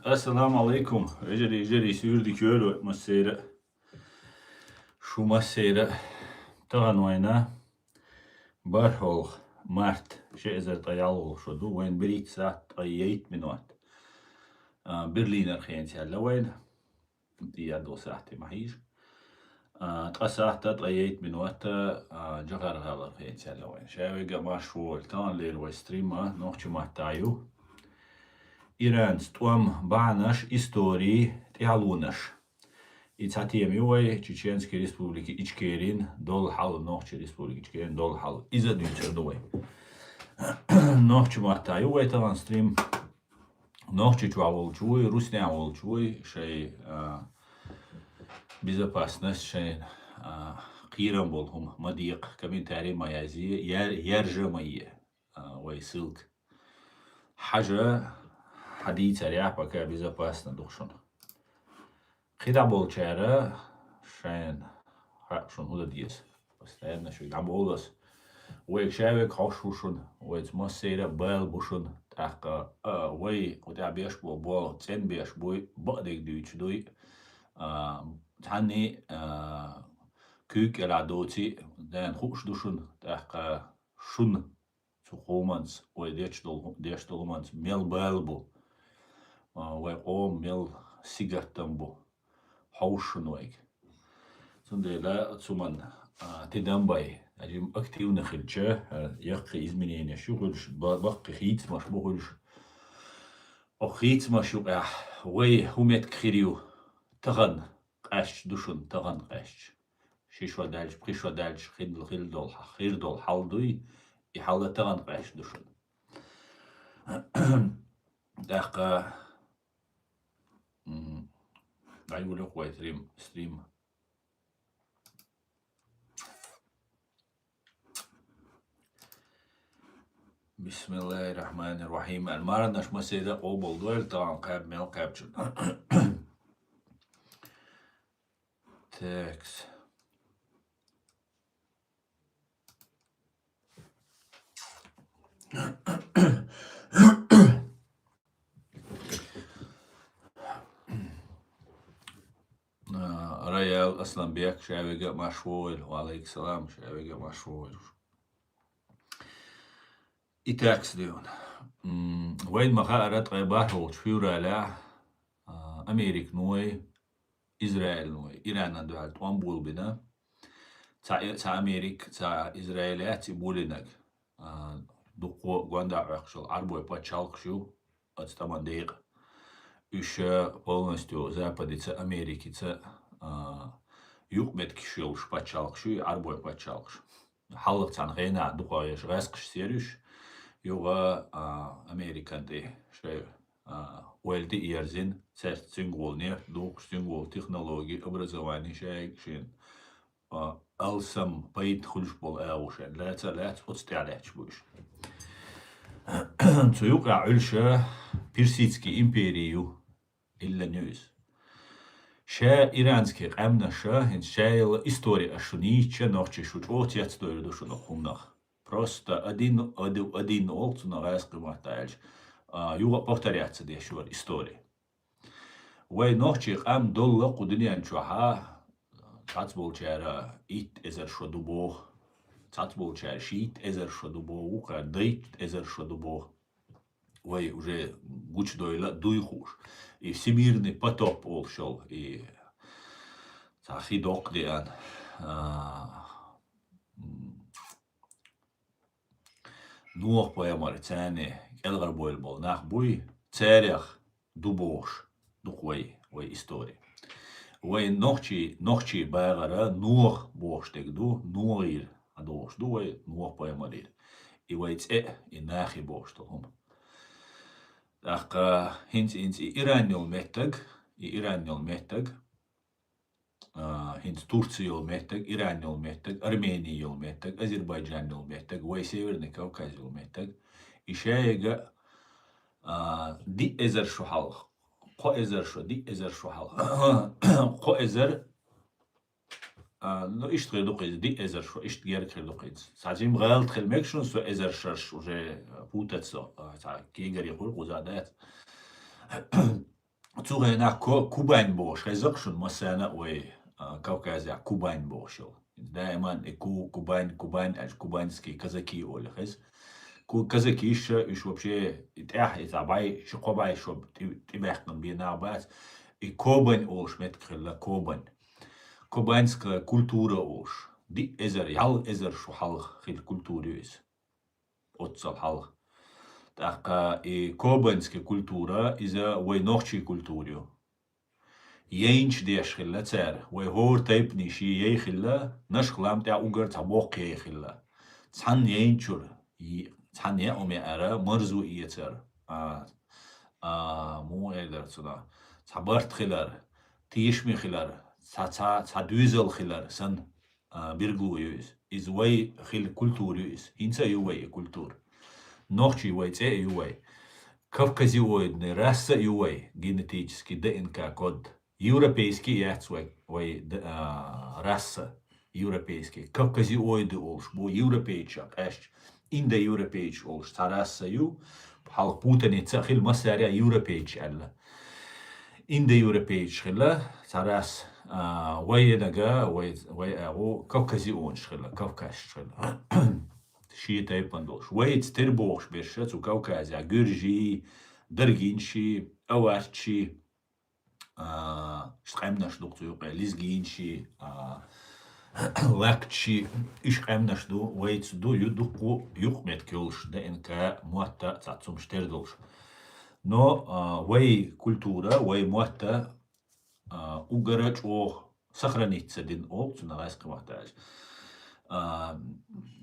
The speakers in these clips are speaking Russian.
Assalamu alaikum. Jeri sürdük öyle masayla. Şu masayla تغنوينا برهول مارت شئزر طيالو شدو وين بريت ساعت طييت من وقت برلينر خينتي هلا وين دي دو ساعتي معيش تقساعت طييت من وقت جغر هلا خينتي هلا وين شاوي قما شوال تان ليل وستريما نوخشي ماتايو إيران ستوام بعناش إستوري تيالونش İtatiye miway Çeçenski Respubliki İçkerin dol hal Nohçe Respubliki İçkerin dol hal İza düçer doy. Nohçe mahta yuway tavan stream Nohçe çuval çuy Rusya ol çuy şey безопасность şey قيران болхум мадиq комментарий маязи يرجمية ويسلك حاجة حديث رياح بكا безопасно душон. خدا bolçara şen şun huda dies. Постоянно şu gambolas. Ve şeve kaşuşun ve masera bel buşun taka ve o da beş bo sen beş boy badek düç doy tani kük ela doti den hoş duşun taka şun sukomans ve deç dolmans mel bel bu ve o mel sigartan bu حوشنويك سندلا تسمن تدمباي أجيم أكتيو نخلجة يقي إزمنين شغلش بقي خيت مش بقولش أخيت مش وي همت كخيريو تغن قاش دوشن تغن قاش شيش ودالش بريش ودالش خير دول حالدوي يحال تغن قاش دوشن دقة أقول لك واي ستريم بسم الله الرحمن الرحيم المرة نش مسيدة قوبل دويل طبعا قاب ميل قابشن تكس ريال أصلا بيك شاويقة مشهور وعليك السلام شاويقة مشهور إتاكس ديون وين مخارات غيبات هو تفيورا لا أمريك نوي إسرائيل نوي إيران عنده هالت وانبول بنا تا أمريك تا إسرائيلات يبولينك دقو غاندا عقشل عربوي باتشالقشو أتستمان دقيقة еще полностью западица Америкица юқмет кишил шпачалқшу арбой пачалқш халықцан ғена дұқайыш ғасқыш серюш юға Американды шай уэлди иерзин церт синголне дуқ сингол технологии образование шай шин алсам пайт хулш бол аушен лац отстяляч буш цуюқа үлша Персидский империю إلا نيوز شا إيرانسكي قامنا شا هن شايل إستوريا شنيتشا نوخشي شوش أوت يتستوير دو شنو خمناخ просто один олд на райский матайль юга повторяться де шуар истории вай нохчи қам долла қудынян чуаха цац болчара ит эзер шодубо цац болчара шит эзер шодубо ука дейт эзер шодубо вай уже гуч дойла дуйхуш и всемирный потоп олшел и цахидок диан нух поэмар цане элгар бойл бол нах буй церях дубош духвай вай история вай нохчи байгара нух бош тегду нуир адош дуай нух поэмарир и вай це и нахи бош том Ах, hins Iranul mettag, hins Turciyul mettag, Iranul mettag, Armeniyul mettag, Azerbaycanul mettag, ve Severni Kavkazul mettag. İşeyga di ezer şu hal, ko ezer şu hal, ko ezer ну ишт хилдуқиз ди эзер шо ишт гер хилдуқиз сажим галт хилмек шун со эзер шаш уже путаться та кигери хул гузадат цугайна Кубань бош, хазакшун масана ой Кавказя Кубань бошел. Дайма Кубань, аж кубанские казаки оли хаз. Казаки еще вообще итабай, шокобай, чтоб тибахнам бинабас. И Кобань олш меткхила Кобань. Кубанская культура олш. Ди эзер шо халх хил культуриус. Отцал халх. Так и кобанская культура иза войнохчий культурю. Янч дешхила цар, вой хор тайпни ши ейхила, наш хлам та угар табок ейхила. Цан янчур, цан я уме ара марзу иецар. Му эдер сюда. Цабарт хилар, тишми хилар, цадюзел хилар, сан бирглуюс. Из вой хил культуриус, инца ювей культур. Нохчи ювей це ювей. Кавказиоидный раса ювей, генетически ДНК код. Европейский яцвей, раса европейский. Кавказиоиды олш, бо европейчак, эш. Индо-европейч олш, та раса ю. Халк путаница хил масаря европейч алла. Индо-европейч хила, та рас вайедага, кавказион шхила, кавказ шхила. Ши тайпандолш. Вайц тербош беша, цу Кавказя, гюржи, даргинши, аварчи, шқаймнаш дуқцу юқай, лизгинши, лакчи, ишқаймнаш ду, вайц ду юдуқу юқмет кёлш, ДНК муатта цацум штердолш. Но вай культура, вай муатта угарач ох сохранится дин ох, цу нагайска махтаж.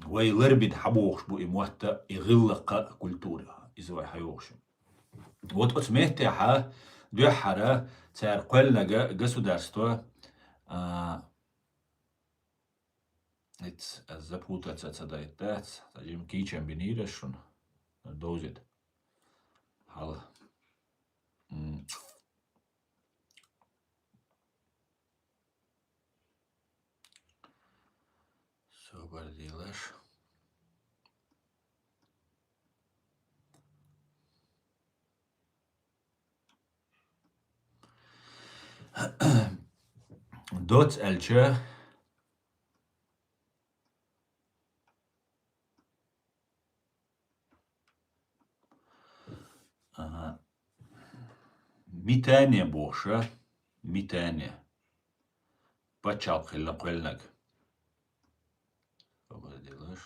وي لربد حبوخش بو إموتا يغلق كولتورا إزوي حيوخش وات أسمهتي حا دو حرا تار قلنا جسو دارستوا إتس الزبوطة تتصدايتات تجيم كيشن بنيرشون دوزيد حالا Super delish. Dot elçe mitane boşa mitane Paçal khilla qelnak Super delish.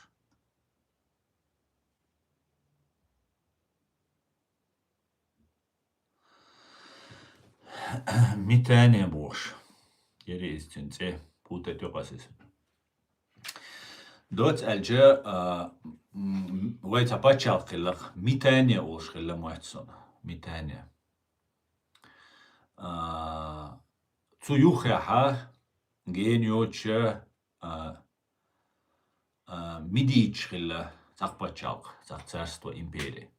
Mitane boş. Yeri istince putet yoqasız. Dot elçe vayta paçal khilla mitane olş khilla muhtson mitane. Zu yuxha genyoche Midich khilla taqpaçaq taq царство империи.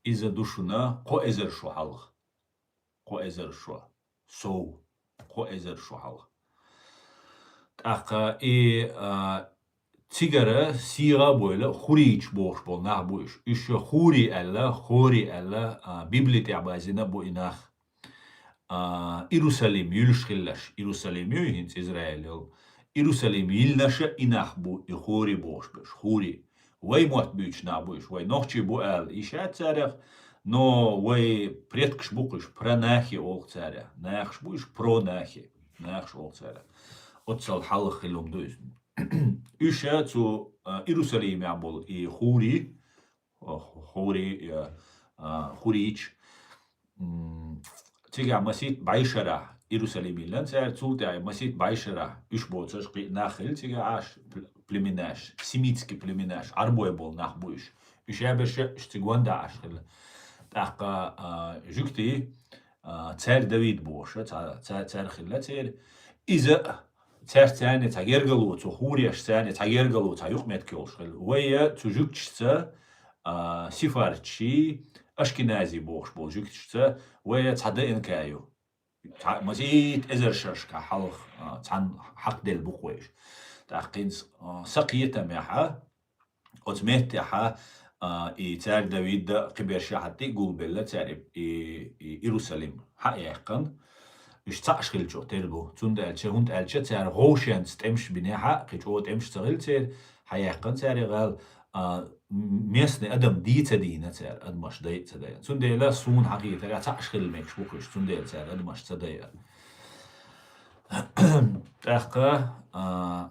Из-за душуна қо эзер шу халх. Қо эзер шу. Соу. Қо эзер шу халх. Таqa и цигара сига бойлы хурич бош бол нах буш. Еще хури алла библия табазина бо инах. Иерусалим юлш khillаш. Иерусалим юхинц Израиль. Иерусалим илнаша инахбу и хури бошбеш, хури. Вай мот бюч набуш, вай нохчи буэл иша царях, но вай предкш букуш про нахи ол царя. Нахш буш про нахи, нахш ол царя. Отцал халах хилум дуз. Иша цу Иерусалим ябол и хурич. Тига масит байшара. Иерусалим илан цар цултя масит байшара үш боцаш нахил тига аш племенаш семитский племенаш арбой бол нах буш үш ябеше штигонда ашхил таqa жукти цар Давид боша цар хилла цар иза цар цане тагергалу цу хурияш цане тагергалу ца юхмет кёлшхил вая цу жукчца сифарчи ашкенази бош бол жукчца вая цада энкаю مزيد إزرشش كحلق عن حق دل بقويش تأخذ سقية معها أتمت حا и царь Давид қибершахатти гулбелла царь Иерусалим حقيقة مش تعشخل جو تربو تون دالشة هون دالشة царь غوشن стемш بنيها قيجو تمش تغل царь حقيقة царь قال местный адам дийца дийна царь адмаш дайца дая тун дела сун حقيقة я تعشخل мекш букуш тун дел царь адмаш цадая تحقا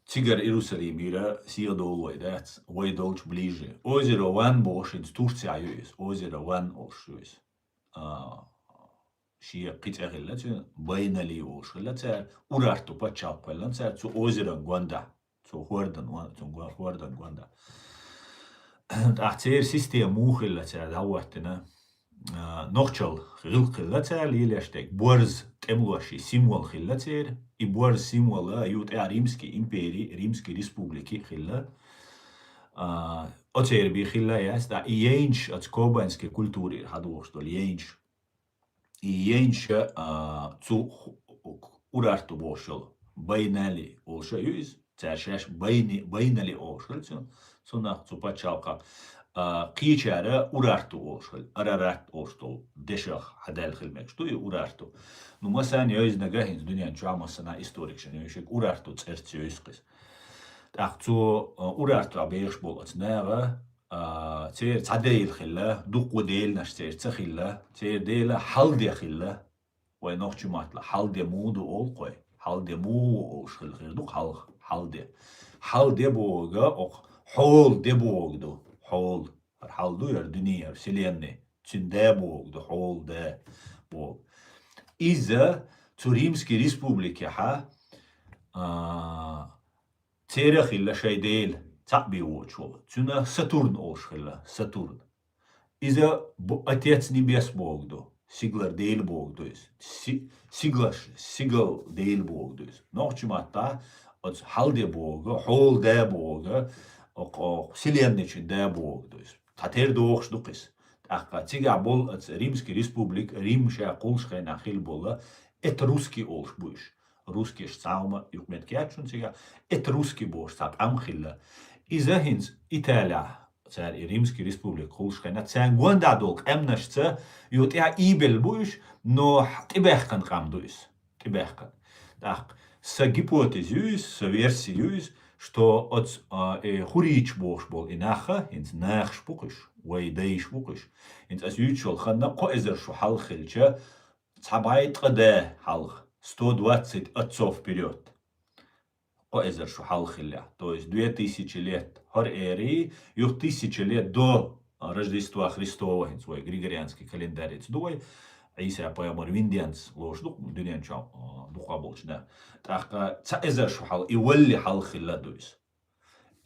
Цигар Иерусалимира сия долой, да, ой долж ближе. Озеро Ван бошин, Турция юис, озеро Ван олшуис. Шия китягилла, байнали олшилла, цар урарту пачалпаллан, цар цу озеро Гванда, цу хуардан Гванда. Цар система мухилла, цар даваттина. نوخشل خلق خلته لیلشتک برز تملاشی سیمول خلته ای برز سیمول یوت ریمسکی ایمپری ریمسکی ریسپوبلیکی خلا اتر بی خلا است دا اینش از کوبانسکی کلتوری هدوشتول اینش تو اورارتو باشل بینالی olşayız ترشش بینالی olşal sonra تو پچالقا قيشارة أورارتو أوشل أرارات أوشتول دشخ حدال خلمك شتوي أورارتو نو مثلا يوز نجاهين الدنيا نشوف مثلا إستوريكشن يوشك أورارتو تسرت يوسقس تأخذو أورارتو عبيش بولت ناغا تير تعديل خلا دوق وديل نشتير تخلا تير ديلا حل دي خلا وينوخش ماتلا حل دي مودو أول قوي حل دي مو أوشل غير دوق حل دي بوغا أو حول دي بوغدو حول حالدو ير دنيا вселенной تشندا بوغ دو حول دا بوغ إذا توريمسكي ريسبوبليكي ها تاريخ إلا شي ديل تعبي وشو تشنا ساتورن أوش خلا ساتورن إذا أتيت نبيس بوغ دو سيجلر ديل بوغ دوس سيجل ديل بوغ دوس نوخش ماتا حال دي بوغ حول دا بوغ вселенной да бог, то есть татер дохш дукис. Ахка тига бол Римский республик, Рим ша кулшхай нахил бола, это русский олш буш. Русский штаума юкмет кячун тига, это русский бош тап амхилла. И захинц Италия, царь Римский республик кулшхай на цан гонда долг эмнашца, ют я ибел буш, но тибехкан камдуис. Тибехкан. Так, с гипотезиюс, с версиюс, что от хурич бош бол инаха, инц нах шпукиш, вайдай шпукиш. Инц асючол ханна коэзер шу халхилча, цабайт каде халх, 120 отцов вперед. Коэзер шу халхиля, то есть 2000 лет хор эри, 1000 лет до Рождества Христова, инц свой григорианский календарь, инц дуай, عيسى بايمر وينديانس لوش دوق دنيا شو دوقا بولشنا تاخا تأذر شو حال يولي حال خلا دويس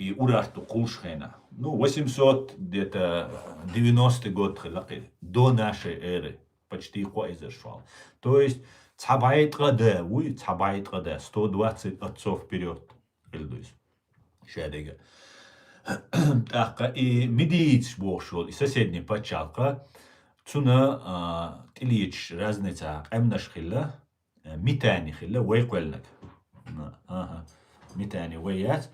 يورارتو قولش خينا ну 800 где-то 90 год خلاقي до нашей эры почти коэзер шо то есть цабайт гада уй цабайт гада 120 отцов вперед элдуис шадега тааха и медиц бошол и соседний пачалка تنا تليش رازنتا أمنش خلا ميتاني خلا ويقولك ميتاني ويات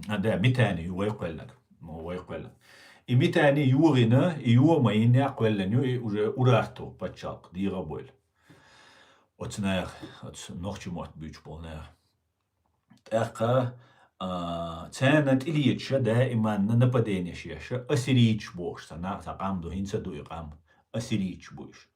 هذا ميتاني ويقولك مو ويقولك ميتاني يورينا يو ما ينع قولنيو أورارتو بتشاق دي غبول أتناغ نوختي موت بيج بولناغ أخا تانت إليتش دائما نبدين شيش أسريتش بوش تنا تقام دو هنسا دو يقام أسريتش بوش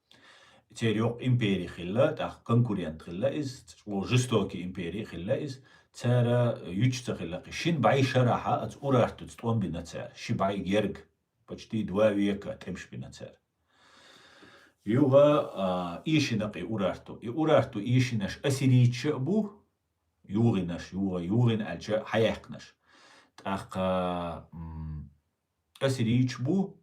تيريوق إمبيري خلا تاق كونكوريانت خلا إز وجستوكي إمبيري خلا إز تارا يجتا خلا شين باي شراحة أت أورارتو تتوان بنا تار شي باي جيرج почти 2 века تمش بنا تار يوغا إيشنقي أورارتو أورارتو إيشنش أسريتش بو يوغنش يوغن ألجا حياقنش تاقا أسريتش بو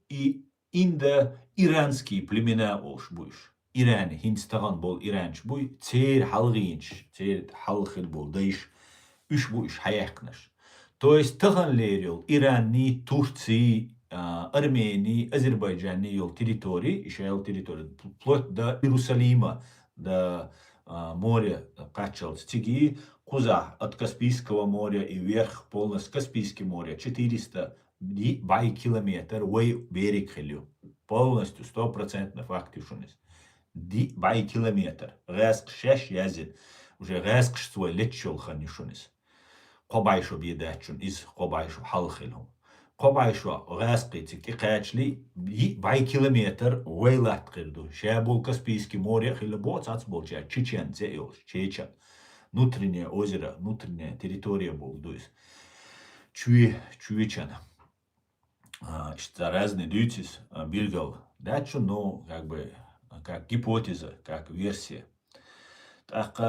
إندا إيرانسكي племена أوش بوش إيران هنستغن بول إيرانش بوي تير حلغينش تير حلخل بول دايش إش بوش حياقنش то есть تغن ليريول إيراني تورتسي أرميني أذربيجاني يول تريتوري إشايل تريتوري плоть до Иерусалима до море качал стиги, куза от Каспийского моря и вверх полностью Каспийское море, 400 километр, вой берег хилю. Полностью, 100% фактишунис. Бай километр. Резк 6 язин. Уже резк свой лечил ханишунис. Кобайшу бедачун из кобайшу халхилхум. Кобайшу резкитик и качли бай километр вейлат кирду. Шабул Каспийский море хилбот ацболча Чечен зейлш Чечен. Внутреннее озеро, внутренняя территория был, то есть Чуечен. Что разные дютис биргал дачу, но как гипотеза, как версия. Так,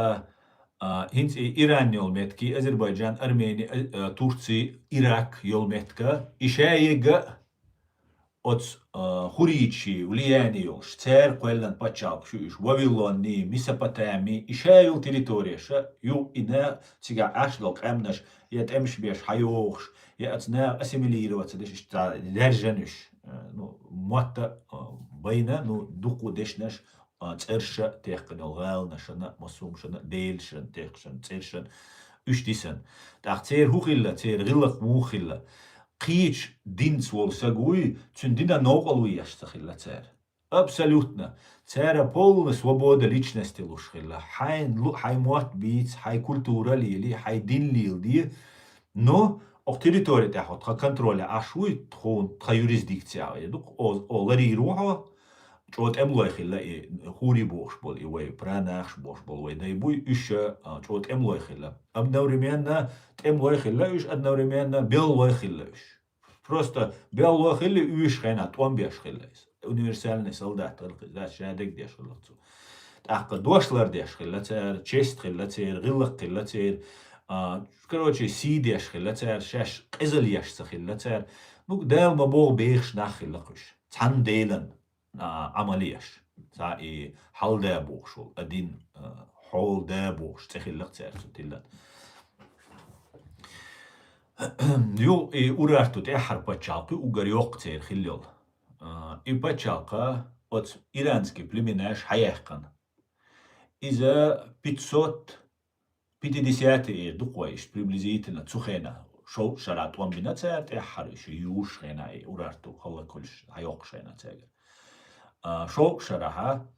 Иран yolmetki, Azerbaycan, Armenia, Turция, Ирак yolmetka, ишаега от хуричи, влияние, царь квеллан пачал, шуиш, Вавилонни, Месопотамии, ишаел территория, ша, ю ина, тига ашлок, эмнаш, яд эмшбеш, хайохш, яд на ассимилироваться, держаниш, ну, мота, байна, ну, духу дешнаш, церша техкан алгалнашана масумшана дейлшан техшан цершан үштисен так цер хухилла цер гиллах мухилла қич динц вол сагуй цундина ноголуй яштахилла цер абсолютно цера полная свобода личности лушхилла хай муат биц хай культура лили хай дин лилди но ох территория тахот ха контроля ашуй тхон та юрисдикция едук олари руха чот эмлойхилла и хури бош бол и вей пранахш бош бол вей дайбуй еще чот эмлойхилла одновременно эмлойхилла уж одновременно беллойхилла уж просто беллойхилла уж хена томбешхилла универсальный солдат да шадек дешхилла так дошлар дешхилла цер чест хилла цер гиллах хилла цер короче си дешхилла цер шаш qizil яшсахилла цер ну дал ма бог бейх нахилла куш цан дейлан عمليش ساي حال دابوش ادين حول دابوش تخيل تخيل يو اورارتو تحر بچالقي угарёк цер хиллёл и бачалка от иранский племенаш хаяхкан из-за 550-е дукваиш приблизительно цухена шоу шарат вамбинацер тахар юш хена урарту халакульш хаяк шена цер شو شرها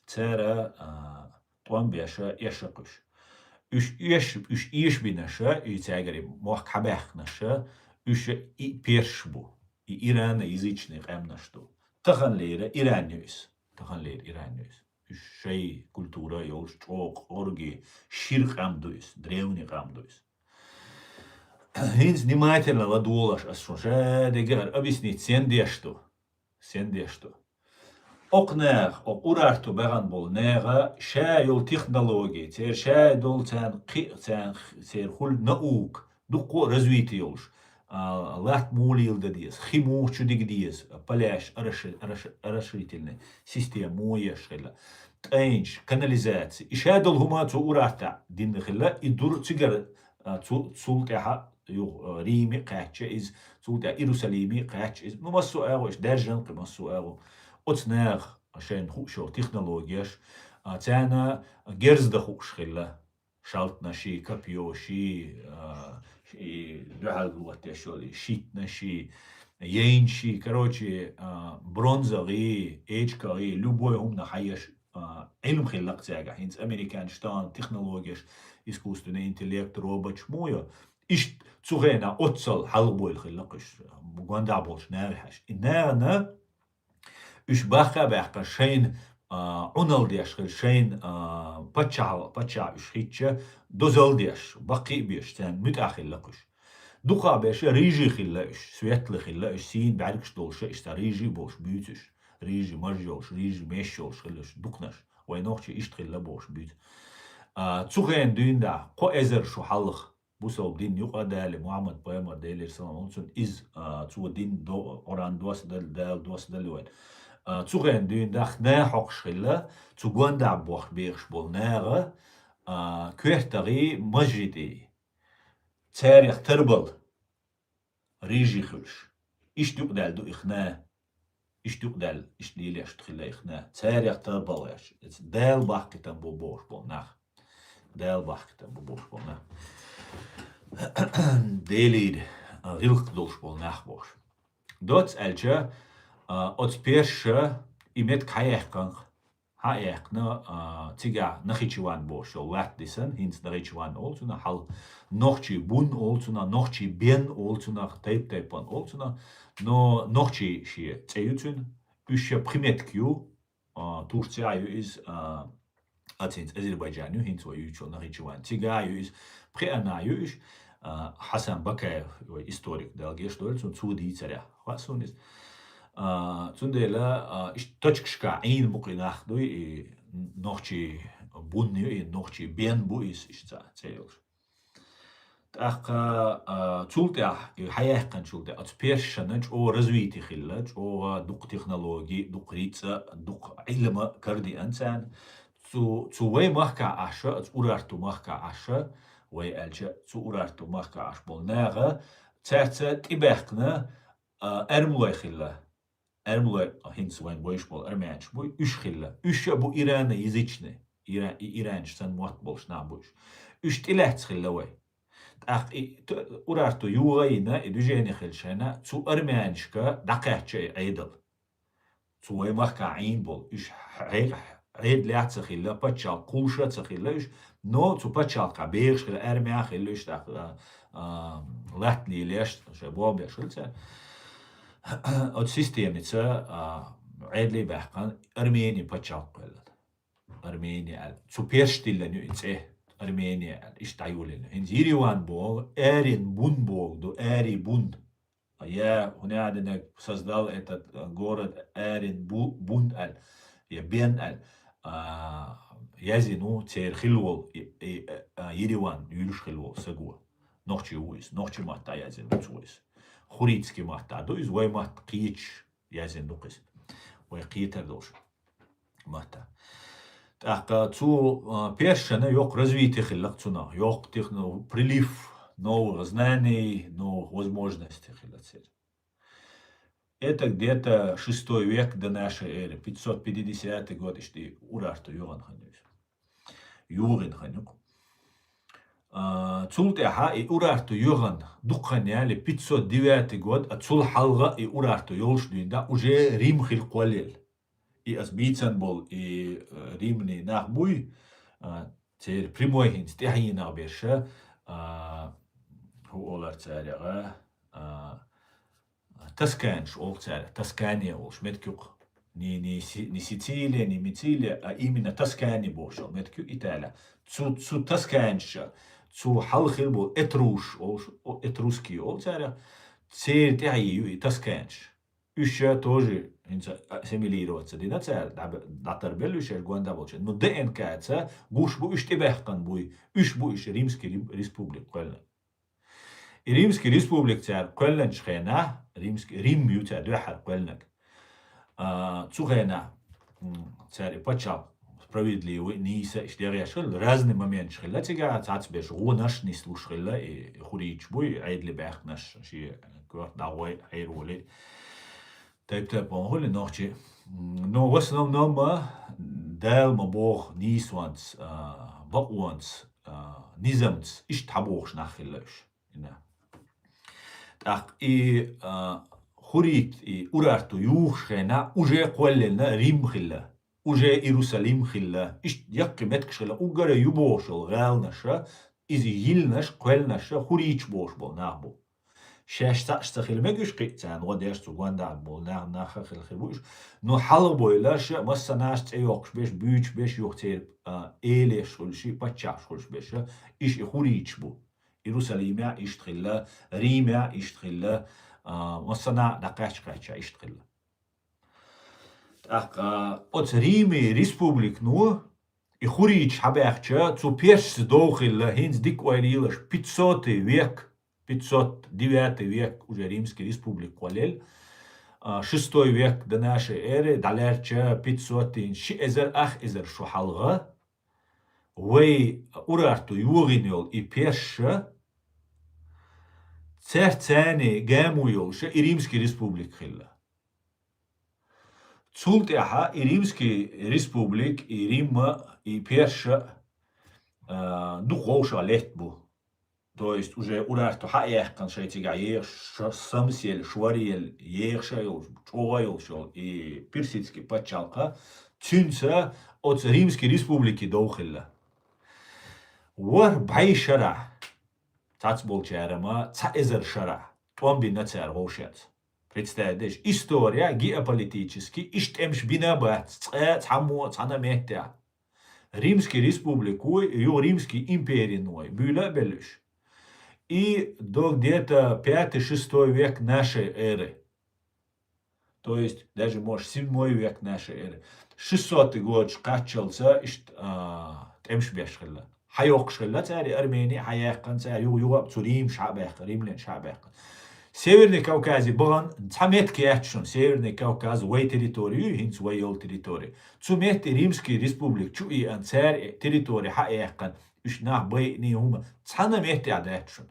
ترى طوان بيشا يشقش üş iş binəşə İçəgəri muhakabək nəşə üş першбу и ираноязычный эмнашду таханлера иранюс üş şey культура yoş çok orgi şirk amduis древний амдуис Hins внимательно ладуолаш асшоша дегер объяснить сендешто Окнех, урарту беган бол нега, шайол технологии, цер шайдол цер хул наук, дуко развитиёлш, лат мулил дадиес, химу чудик диес, поляш, расширительный система моешхила, тэнч, канализация. И шайдол гумацу урарта диннахила, и дур цигар цултяха, Рими кача из цултя Иерусалими кача из, ну массу эвош, держан массу эво. Оцнех عشان خوشو تكنولوجياش تانا جرز دخوش خلا شالتنا شي كابيو شي دعال شولي شيتنا شي يين شي короче برونزا غي ايجكا غي любой هم نحيش علم خلق تاجا هينز امريكان شتان تكنولوجياش искусственный интеллект робот шмуя иш цугена отсал халбойл خلقش مغاندا болш нерхаш инна üş baka şeyin unal diyaşkıl şeyin paça üş hitçe dozal diyaş baki biyaş sen müteahhille kuş duka beşe riji xille üş süyetli xille üş sin berkş dolşa işte riji boş büyütüş riji marjolş riji meşjolş xilleş duknaş ve nohçe işt xille boş büyüt Zugen düğünde ko ezer şu halıq bu soğuk din yok adali Muhammed Peygamber deyler sallallahu aleyhi ve sellem iz zu din oran duas del Zugen düğünde ne hoşgilla zugen da boh beş bol nere köhteri majidi tarih terbal riji xulş iş duk deldu ihna اشتوق دال اشتليليش تخليخنا تاريخ تربلاش دال باكتن بوبوش بولناخ دال باكتن بوبوش بولناخ ديليد غيلق دولش بولناخ بوش دوتس الجا اوتس بيرش إمت كايخكن هايخنا تيجا نخيچوان بوش وات ديسن هينس نخيچوان اولتونا حال نوخچي بون اولتونا نوخچي بين اولتونا تايبان اولتونا но нохчи шие цеютун үш примет кю Турция is атинс Азербайджан хинц ва ючо нахичуан тига is приана юш Хасан Бакаев историк далге штольц und zu die царя was он ist цундела точкшка ин букинах до и нохчи бунни и нохчи бен бу is цейлш Аха цултя хаяхкан цултя от першанч о развитие хиллач о дук технологии дук рица дук илма карди ансан цу вей махка аша урарту махка аша вей алча цу урарту махка аш болнага церца тибехна эрмлой хилла эрмлой хинс вайн бойшбол эрмянч бой үш хилла үш бу ирана язычный иранч сан мот болшна буш үш тилац хилла вей урарту югайна идужени хилшана цу армяншка дакача айдал цу вей махка айн бол үш عيد لعت خلا بتشال قوشة خلاش نو تو بتشال كبيرش خلا أرميا خلاش تاع لاتني ليش شباب يشلته السيستم نتا عيد لي بحقن أرميني بتشال قلت أرميني تو بيرشتيل لنو إنسه أرميني إيش تعيولين إنزيري وان بول أرين بون بول دو أري بون يا هنا عندنا создал этот город أرين بون ال يبين ال يزنو تير خلول يريوان يلوش خلول سجوا نوخشي ويس نوخشي ماتا يزن ويس خوريتسكي ماتا دويز وي مات قيتش يزن دوقس وي قيتا دوش ماتا تاقا تو першана yok развитие хиллакцуна yok техно прилив новых знаний новых возможностей хиллацет Это где-то 6 век до нашей эры, 550 год, что урарту юран ханюс. Юрин ханюк. Цултеха и урарту юран духаняли 509 год, а цул халга и урарту юлшдуинда уже Рим хилкуалел. И асбицан был и римный нахбуй, теперь прямой хинс, техи нахберша, хуолар царяга, Тосканш олцар, Тоскания олш, меткюк не Сицилия, не Мицилия, а именно Тоскани бошел, меткюк Италия. Цу Тосканша, цу халхил был Этруш олш, Этрусский олцар, церь тяю и Тосканш. Еще тоже ассимилироваться, динацар, датарбел еще гуанда болче. Но ДНК-ца гуш бу иштебехкан буй, уж бу иш Римский республик, правильно? И Римский республик цар көллен шхена, Рим ю цар дуахар көлнек. Цухена цар почал справедливый, ниса, штяряшел, разный момент шхела, тига цацбеш, наш не слушхела, и хурич буй, айдли бэх наш, ши кварт давай, айроли. Тайп помогли ночи. Но в основном дэлма бог нисванс, бакванс, низамц, иш табохш нахиллаш. Так и хурит и урарту юхшена уже коллена Рим хилла, уже Иерусалим хилла, иш якки меткшела угара юбошел галнаша, из йилнаш колнаша хурич бош бол нахбу. Шашта хилмегуш қитсан водеш цуганда бол наха хилхибуш, но халбойлаш массанаш цейокш беш büç беш йохтер эле шулши пачаш шулш беш иш хурич бу. Иерусалимя иштхилла, Римя иштхилла, Моссана дакачкача иштхилла. Так, от Риме республик ну, и хурич хабяхча, цу перш дохилла, хинц диквайлилаш 500 век, 509 век уже Римский республик квалел, 6 век до нашей эры, далерча 500 шиэзер ах эзер шухалга, вей урарту югинел и перша, церцани гамуйол ше и Римский республик хилла. Цултяха и Римский республик, и Рима, и Перша, духовша летбу. То есть уже урарту хаехкан шейтига ех самсел, швариел, ехшайл, чойл шел, и персидский патчалка, цюнца от Римской республики доухилла. Вар байшара, цацбол чарама, цаэзер шара, томби нацар гошец. Представляешь, история геополитически, иштемш бинабат, цамо, цанамеття. Римский республику, ее Римский империи ной, бюля белюш. И до где-то 5-6 век нашей эры. То есть, даже, может, 7 век нашей эры. 600 год шкачался, темшбешхилла. Хайокшхилла, цари Армении, хаяхкан, цари югап, цурим, шабех, римлян, шабех. Северный Кавказ был цаметки акшн, Северный Кавказ, вей территорию, хинц вейол территорию. Цумет Римский республик, чуи ан царь территории, хаяхкан, ушнах бей не хума, цанамет акшн.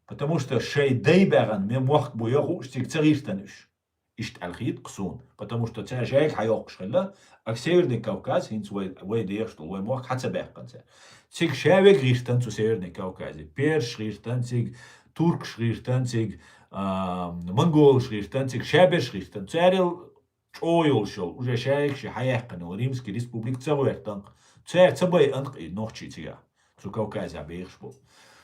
Потому что шей дейберан мы мох буйоху стик цариртануш. Ишт алхит ксун. Потому что царь жайк хайок шхилла, а Северный Кавказ, хинц вей дейштул, вей мох хацабехкан царь. Цик шавек риштан zu Северный Кавказе. Перш риштан, цик Турк шрифтан, цик Монгол шрифтан, цик Шабер шрифтан. Царил чойл шел, уже шайк ши хаяхкан, Римский республик царвертан. Царь цабай анк и нохчи цига. Zu Кавказе абейхшбол.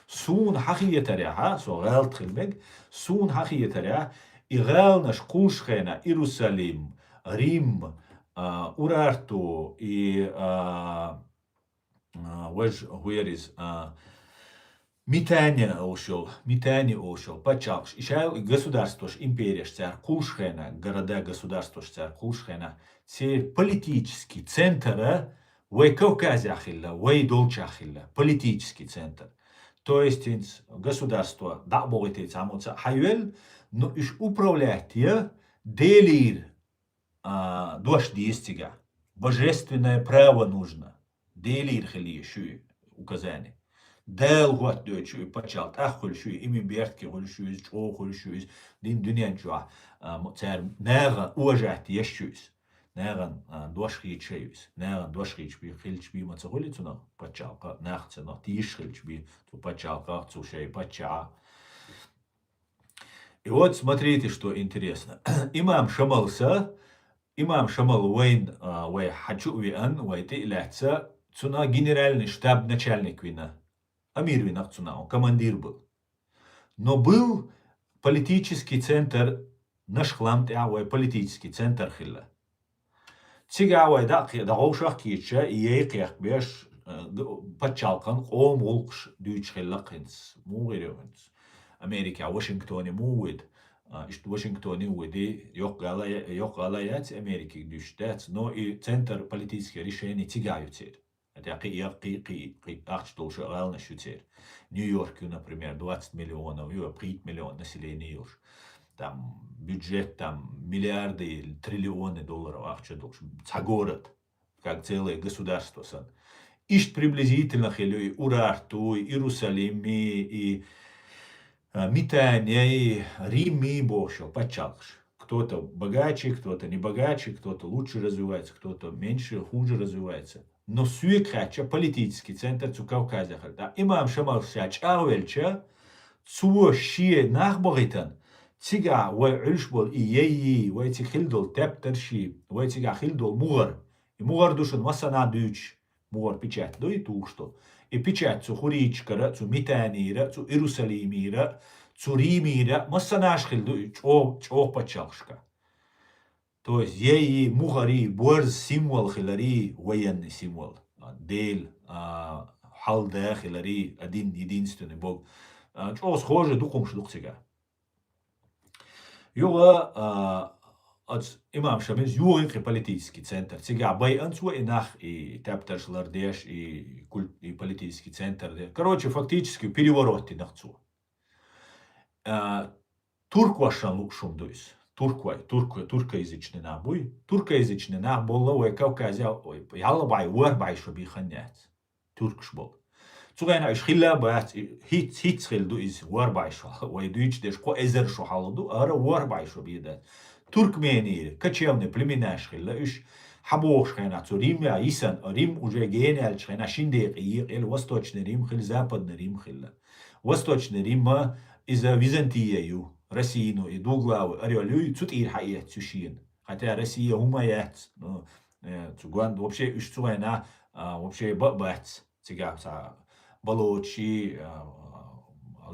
Сун хахиетаря, со гал тхилбег, сун хахиетаря, и гал наш кушхена, Иерусалим, Рим, Урарту, и where is Митания ушел, Пачалш. И государство, империя, царь Кушхена, города государства, царь Кушхена, це политический центр, вей Кавказе ахилла, вей Долче ахилла, политический центр. То есть государство, да, богатый самоца, хайвел, но иш управлять я делир дождь действия. Божественное право нужно. Делир хили шуй указание. Дел год дочу пачал, ахуль шуй, ими бертки хуль шуй, чо хуль шуй, дин дуньян чуа, царь нега уважать ещусь. Неган дошхи чеюсь, неган дошхи чби, хильчби мацагулицуна пачалка, нахцена, тишхильчби, ту пачалка, цушей пача. И вот смотрите, что интересно. Имам Шамал Уэйн, Уэй Хачу Виан, Уэй Тилятса, цуна генеральный штаб начальник вина. Амир винах цуна, он командир был. Но был политический центр, наш хламт, политический центр хилла. Цигавай да ошах кича иеқиях беш пачалкан қом олқш дүйчхеллақинс мугиревинс. Америка Вашингтоне муид, ишт Вашингтоне уиди yok галаят Америки дүйштец, но и центр политических решений цигаютер. Это қи ахчтол шагал шутер. Нью-Йорк, например, 20 миллионов, 5 миллионов населения уж. Там бюджет, там миллиарды, триллионы долларов, за город, как целое государство. Ишт приблизительно хилюй Урарту, Иерусалим, и Митания, и Рим, и Бошо, почалш. Кто-то богаче, кто-то не богаче, кто-то лучше развивается, кто-то меньше, хуже развивается. Но суекача политический центр цу Кавказа. Имам Шамал Шач Авельча, цу шие нахборитан, Цига вай ульшбол и ей, вай цихилдол тептерши, вай цига хилдол мугар. И мугар душен масана дюч, мугар печать, да и ту что. И печать цу хуричкара, цу Митанира, цу Иерусалимира, цу Римира, масанаш хилду, чох пачалшка. То есть ей мугари, борз символ хилари, военный символ. Дель, халда хилари, один единственный бог. Чего схоже духом шлух цига. Юга имам Шамил юринки политический центр. Цига байанцу и нах и тептерш лардеш и политический центр. Короче, фактически переворот нахцу. Турквашан лукшум дуйс. Туркоязычный набой. Туркоязычный наболла ой Кавказя ой ялбай уарбай шобиханят. Туркшбол. Цугайна ишхилла баат хит хилду из уарбай шо. Ой дуич деш ко эзер шо халду ара уарбай шо бида. Туркмении, кочевные племена шхилла, حبوش خينا تو ريم يا يسن ريم уже гениаль шхина шиндеq или восточный Рим, хиль западный Рим хилла. Восточный Рим из Византию, Россию и двуглавы орелю цут ир хаят сушин. Хотя Россия умает, ну, цуган вообще ищуена вообще бабац, цигав са балочи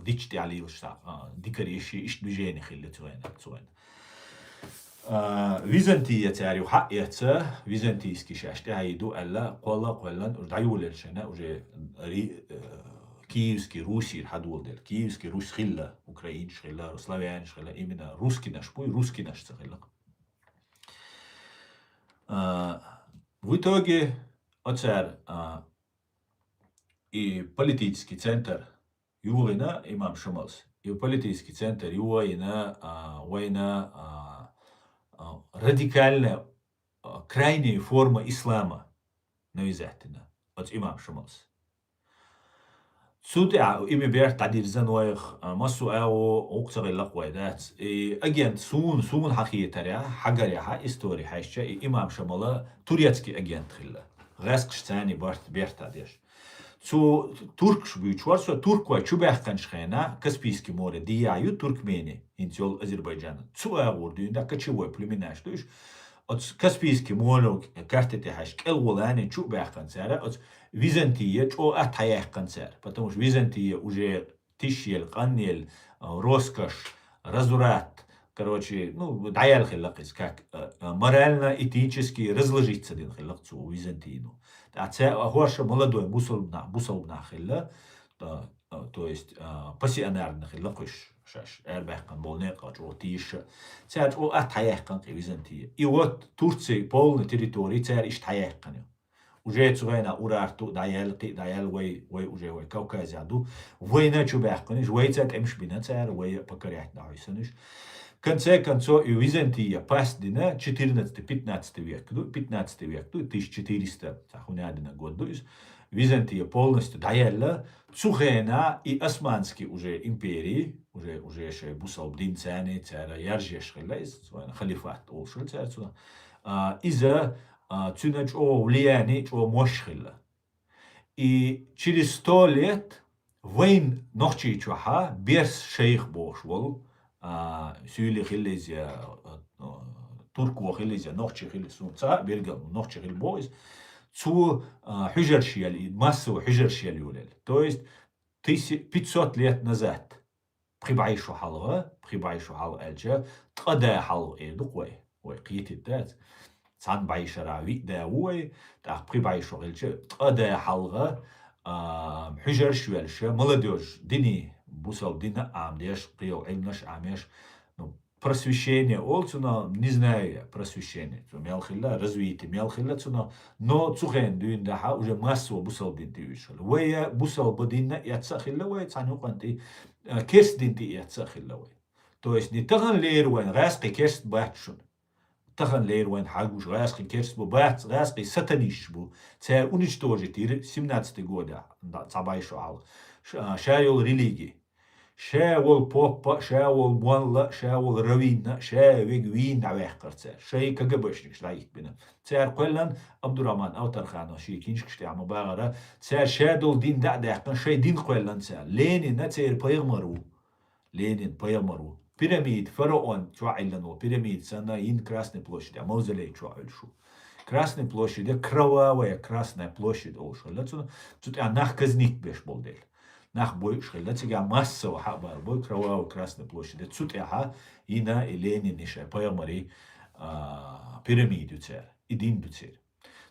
дичти алилша, дикариши иш движение хилла цуена. Византия تعرف حقيقة византийский шашты هيدو ألا قلن دعيول الشنا уже киевский Руси حدول دل киевский Русь خلا أوكرين خلا славян خلا именно русский наш пой русский наш خلا в итоге оцар и политический центр юрина имам Шамалс и политический центр юрина война радикальная, крайняя форма ислама, навязательно, от имам Шамалс. Сюда ими берт тадир зануих массу октагы лаквайдат. И агент сун хакиетаря, хагаря история хайща, и имам Шамала турецкий агент хилла. Гаскштани берт тадиш. Цу туркш бючварсо турква чубахканшхена Каспийский море дияю Туркмени интел Азербайджана. Цу агурду да кочевой племена что иш от Каспийский море картете хаш келволани чубахкансера от Византия чо атаяхкансер, потому что Византия уже тишел каннел роскошь, разврат, короче, ну даял хиллакис как морально-этически разложиться дин хиллакцу Византину. Хоша молодой бусалбна хилла, то есть пассионарный хилла куш шаш эрбахкан болнека чо тиша. Цар о атаяхкан Византия. И вот Турция полной территории цар иш таяхкан. Уже цугайна урарту даял вой уже вой Кавказяду. Война чубахкан, вой цар эмш бина цар вой покорять нахисаниш. В конце концов, и Византия паздина 14-15 век, 15 век, 1400 год, Византия полностью даяла Цухена и Османские уже империи, уже еще Бусалбдин цяни, царя Яржеш халифат олшил царь, из-за цюнач о влияние о мощхила. И через 100 лет войн нохчи чуха без шейх бошвол, сюли хилизя турку хилизя нохчи хилисунца бергал нохчи хилбойс цу хужер шиали массу хужер шиали улел. То есть 500 лет назад прибайшу халга эльча тада хал эдукой ой қиетет цан байшарави да ой так прибайшу эльча тада халга хужер шиалша молодежь дини бусал дина амдеш приел эльнаш амеш ну просвещение олцуна не знаю просвещение то мелхилла развитие мелхилла цуна но цухен дюн да уже массу бусал дин тивишл вая бусал бодина яцахилла вай цаню канти керст дин ти яцахилла вай то есть не таган лер вайн раски керст бахшун таган лер вайн хагуш раски керст бу бахс раски сатаниш бу ця уничтожить 17 года да цабайшу ал шайл религии شاول بوبا شاول مولا شاول روينا شاويق وين عويقرت شيء كجبشنك شلايك بنا تسار قلنا عبد الرحمن أو ترخانو شيء كينش كشتي عم باغرة تسار شادول دين دعكن شيء دين قلنا تسار لينين نتسير بيغمرو لينين بيغمرو بيراميد فرعون شوعلنو بيراميد سنة ين красной площади موزلي شوعلشو красной площади кровавая красная площадь олшо лацуна тут анах казник беш болдел нах бой шхилла цига массово хабар бой кровавой красной площади цутяха ина и Ленин иша паямари пирамиду цер и динду цер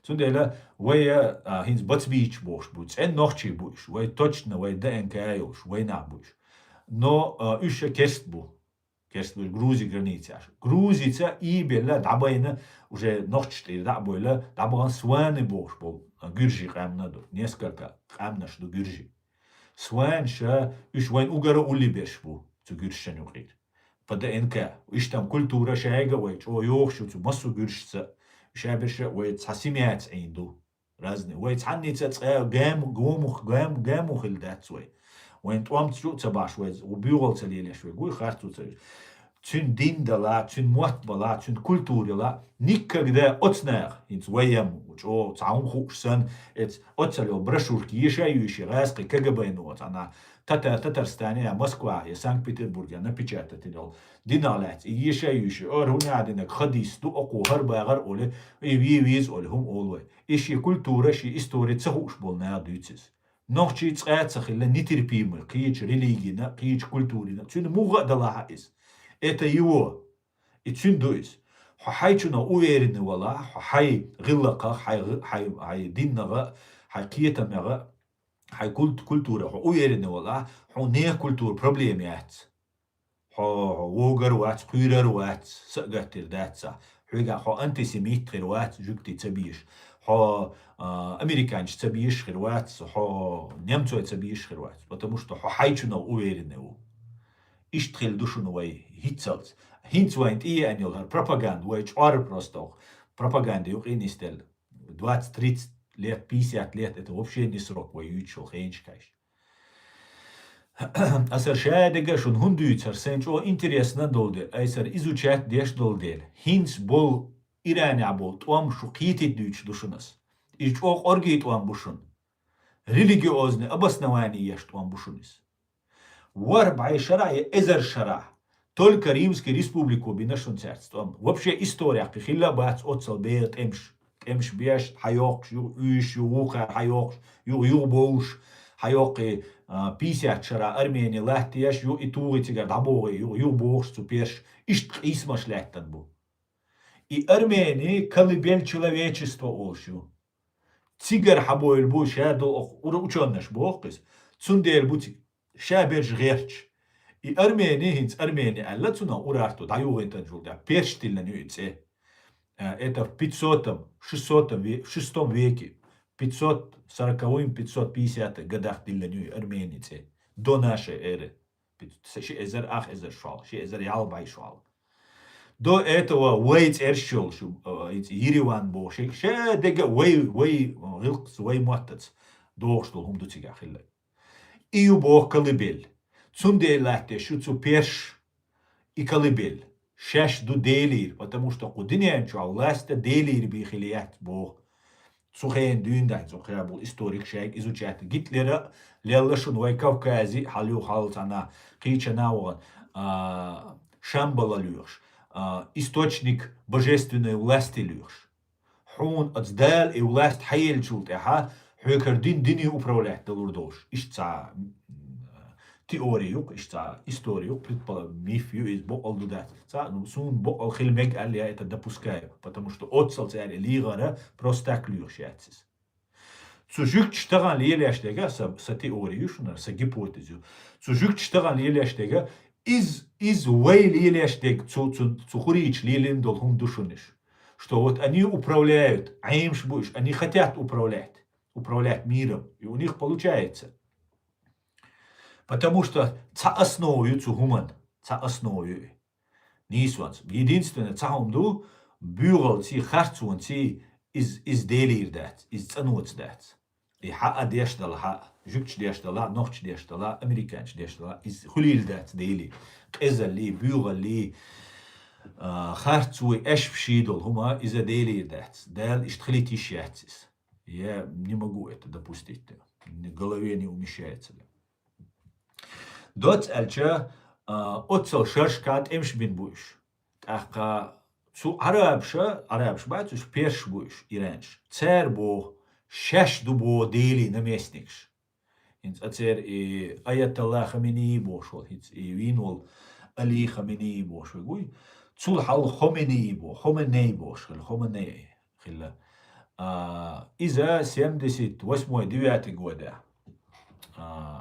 цундела вая хинс бацбич бош буц эн нохчи буш вай точно вай ДНК вай на буш но иша керстбу Грузия граница. Грузица и бела дабайна уже ночь дабойла дабан сваны бош бол гюржи камнаду несколько камнаш до гюржи. Сванша уж вайн угара улибеш бу цу гюршен угрит. По ДНК уж там культура шайга вай чо йохшу цу массу гюршца шабеша вай цасимяц инду разные вай цанница гэму хилдат свай. وين توام تشو تباش ويز وبيغل تليلش ويقول خارتو تليش цюн диндала, цюн муатбала, цюн культурила, никогда отснах, инц воем, о цаун хуксан, эц оцалил брошюрки, ешающие, раски, КГБ нот, она Татарстане, Москва и Санкт-Петербурге напечатал диналать, и ешающие, рунядинок, хадисту, оку, харбагар, оле, и виз, оле, оле. Ищи культура, ищи история, цахуш был на адуцис. Нохчи цацах или нетерпимый, кич религия, кич культурина, цюн муга дала из. Это его. И цюн дуис. Хайчуна уверенный вала, хай гиллака, хай диннага, хай киетамага, хай культура, уверенный вала, не культура, проблемы яц. ووغر قيرر وات سقتر داتسا حوجا антисемит خيروات جوكتي تبيش американец تبيش خيروات немцу تبيش خيروات потому что хайчуна уверенный иштрил душу новой хитцалц хинцвайнт и анил пропаганду which are просто пропаганда юринистел 20-30 лет 50 лет это вообще не срок воючил хейнчкаш Асар шаядега шун хундуйцар сенчо интересно долде, айсар изучать деш долдель. Хинц бол Иране абол, туам шукитит дүйч душунас. Ич ох оргит туам бушун. Религиозный обоснование еш туам бушунис. Вар бай шара и эзер шара. Только Римской республику бинашун царством. Вообще история, хилла бац отцал беет эмш беш, хайокш, юш, юуха, хайокш, юбоуш, хайоки, 50 шара Армения лахтияш ю и тугитигар дабоги ю богш цуперш ишт исмаш лахтан бу. И Армении колыбель человечества олшу. Цигар хабойл бу шадо ученнаш богкис цундел бу шаберж герч. И Армения хинц Армения алла цуна урарту даюгентан жулда перштилен юице. Это в 500-600 веке. 540-550 годах дилленю арменицы до нашей эры. Ши эзер ах эзер шал, ши эзер ялбай шал. До этого вейц эршел, Ереван бо, ши дега вей рилкс, вей маттац, доштол хум дуцигах хилля. Ию бог колыбель. Цунде лахте шуцу перш и колыбель. Шеш ду делир, потому что кудинен чуал ласта делир бихилият бог. Сухен дюндайн, сухен был историк шейк изучать. Гитлера лелашун вай Кавкази халю халтана кичанауан шамбала люш. Источник божественной власти люш. Хун отсдал и власть хайл чулт эха хюкер дини управлять долурдош. Ишца теорию, ишца историю, мифию из бокал дудат. Сун бокал хилмег аль я это допускаю, потому что отцал царь лигара просто так люшятся. Цужук чтаган лелештега са теорию, са гипотезу. Цужук чтаган лелештега из вей лелештег цухурич лелен долхум душуниш. Что вот они управляют, аимшбуш, они хотят управлять миром, и у них получается. Потому что ца основою цугуман, ца основою. Нисванс. Единственное, цаумду бюрал ци харцуан ци из делирдат, из цануцдат. И ха дештала, ха жукч дештала, нохч дештала, американч дештала, из хулилдат дели. Эзали, бюрали, харцуй эшпшидол, хума из делирдат. Дал иштхлитишятис. Я не могу это допустить. В голове не умещается. Дот альча отцел шершкат эмш бин буш. Таха цу арабша бачуш перш буш иранш. Цер бо шеш дубо дели наместникш. Инц ацер и аяталлах Хамини бошол. Инц и винул Али Хамини бошол. Гуй цул хал Хомени бо, Хоменей бошол, Хоменей хилла. Иза 78-9 года.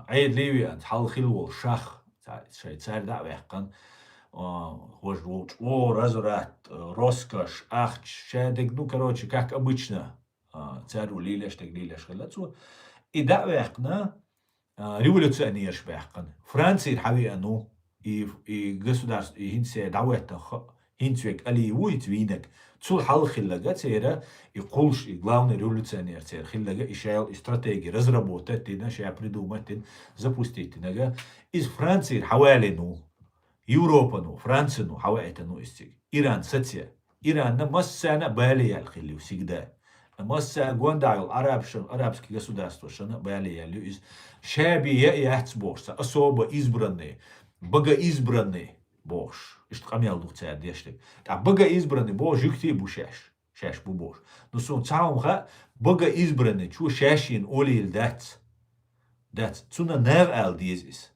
عيد ليبيا تحل خلو الشخ شيء دا ويحقن وجوج разурат роскошь ахч шедек ну короче как обычно царю лилеш так лилеш хлацу и да вяхна революционер вяхкан Франция хави ну и государство и хинсе давета хинцвек али уит винек цул хал хилага цера и кулш и главный революционер цер хилага и шел стратегии разработать тина ша придумать запустить тинага из Франции хавали ну Европа, ну, Франция, ну, хава это, ну, истиг. Иран, сатья. Иран, на массана балия хилю всегда. Масса гуандайл, арабские государства, шана балия из шабия и ацборса, особо избранные, богоизбранные бож. Ишт камел дух царь дештик. А богоизбранный бож, юхти бушаш. Шаш бу бож. Но сон цаумха богоизбранный, чу шашин олил дац. Дац. Цуна нев ал дизис.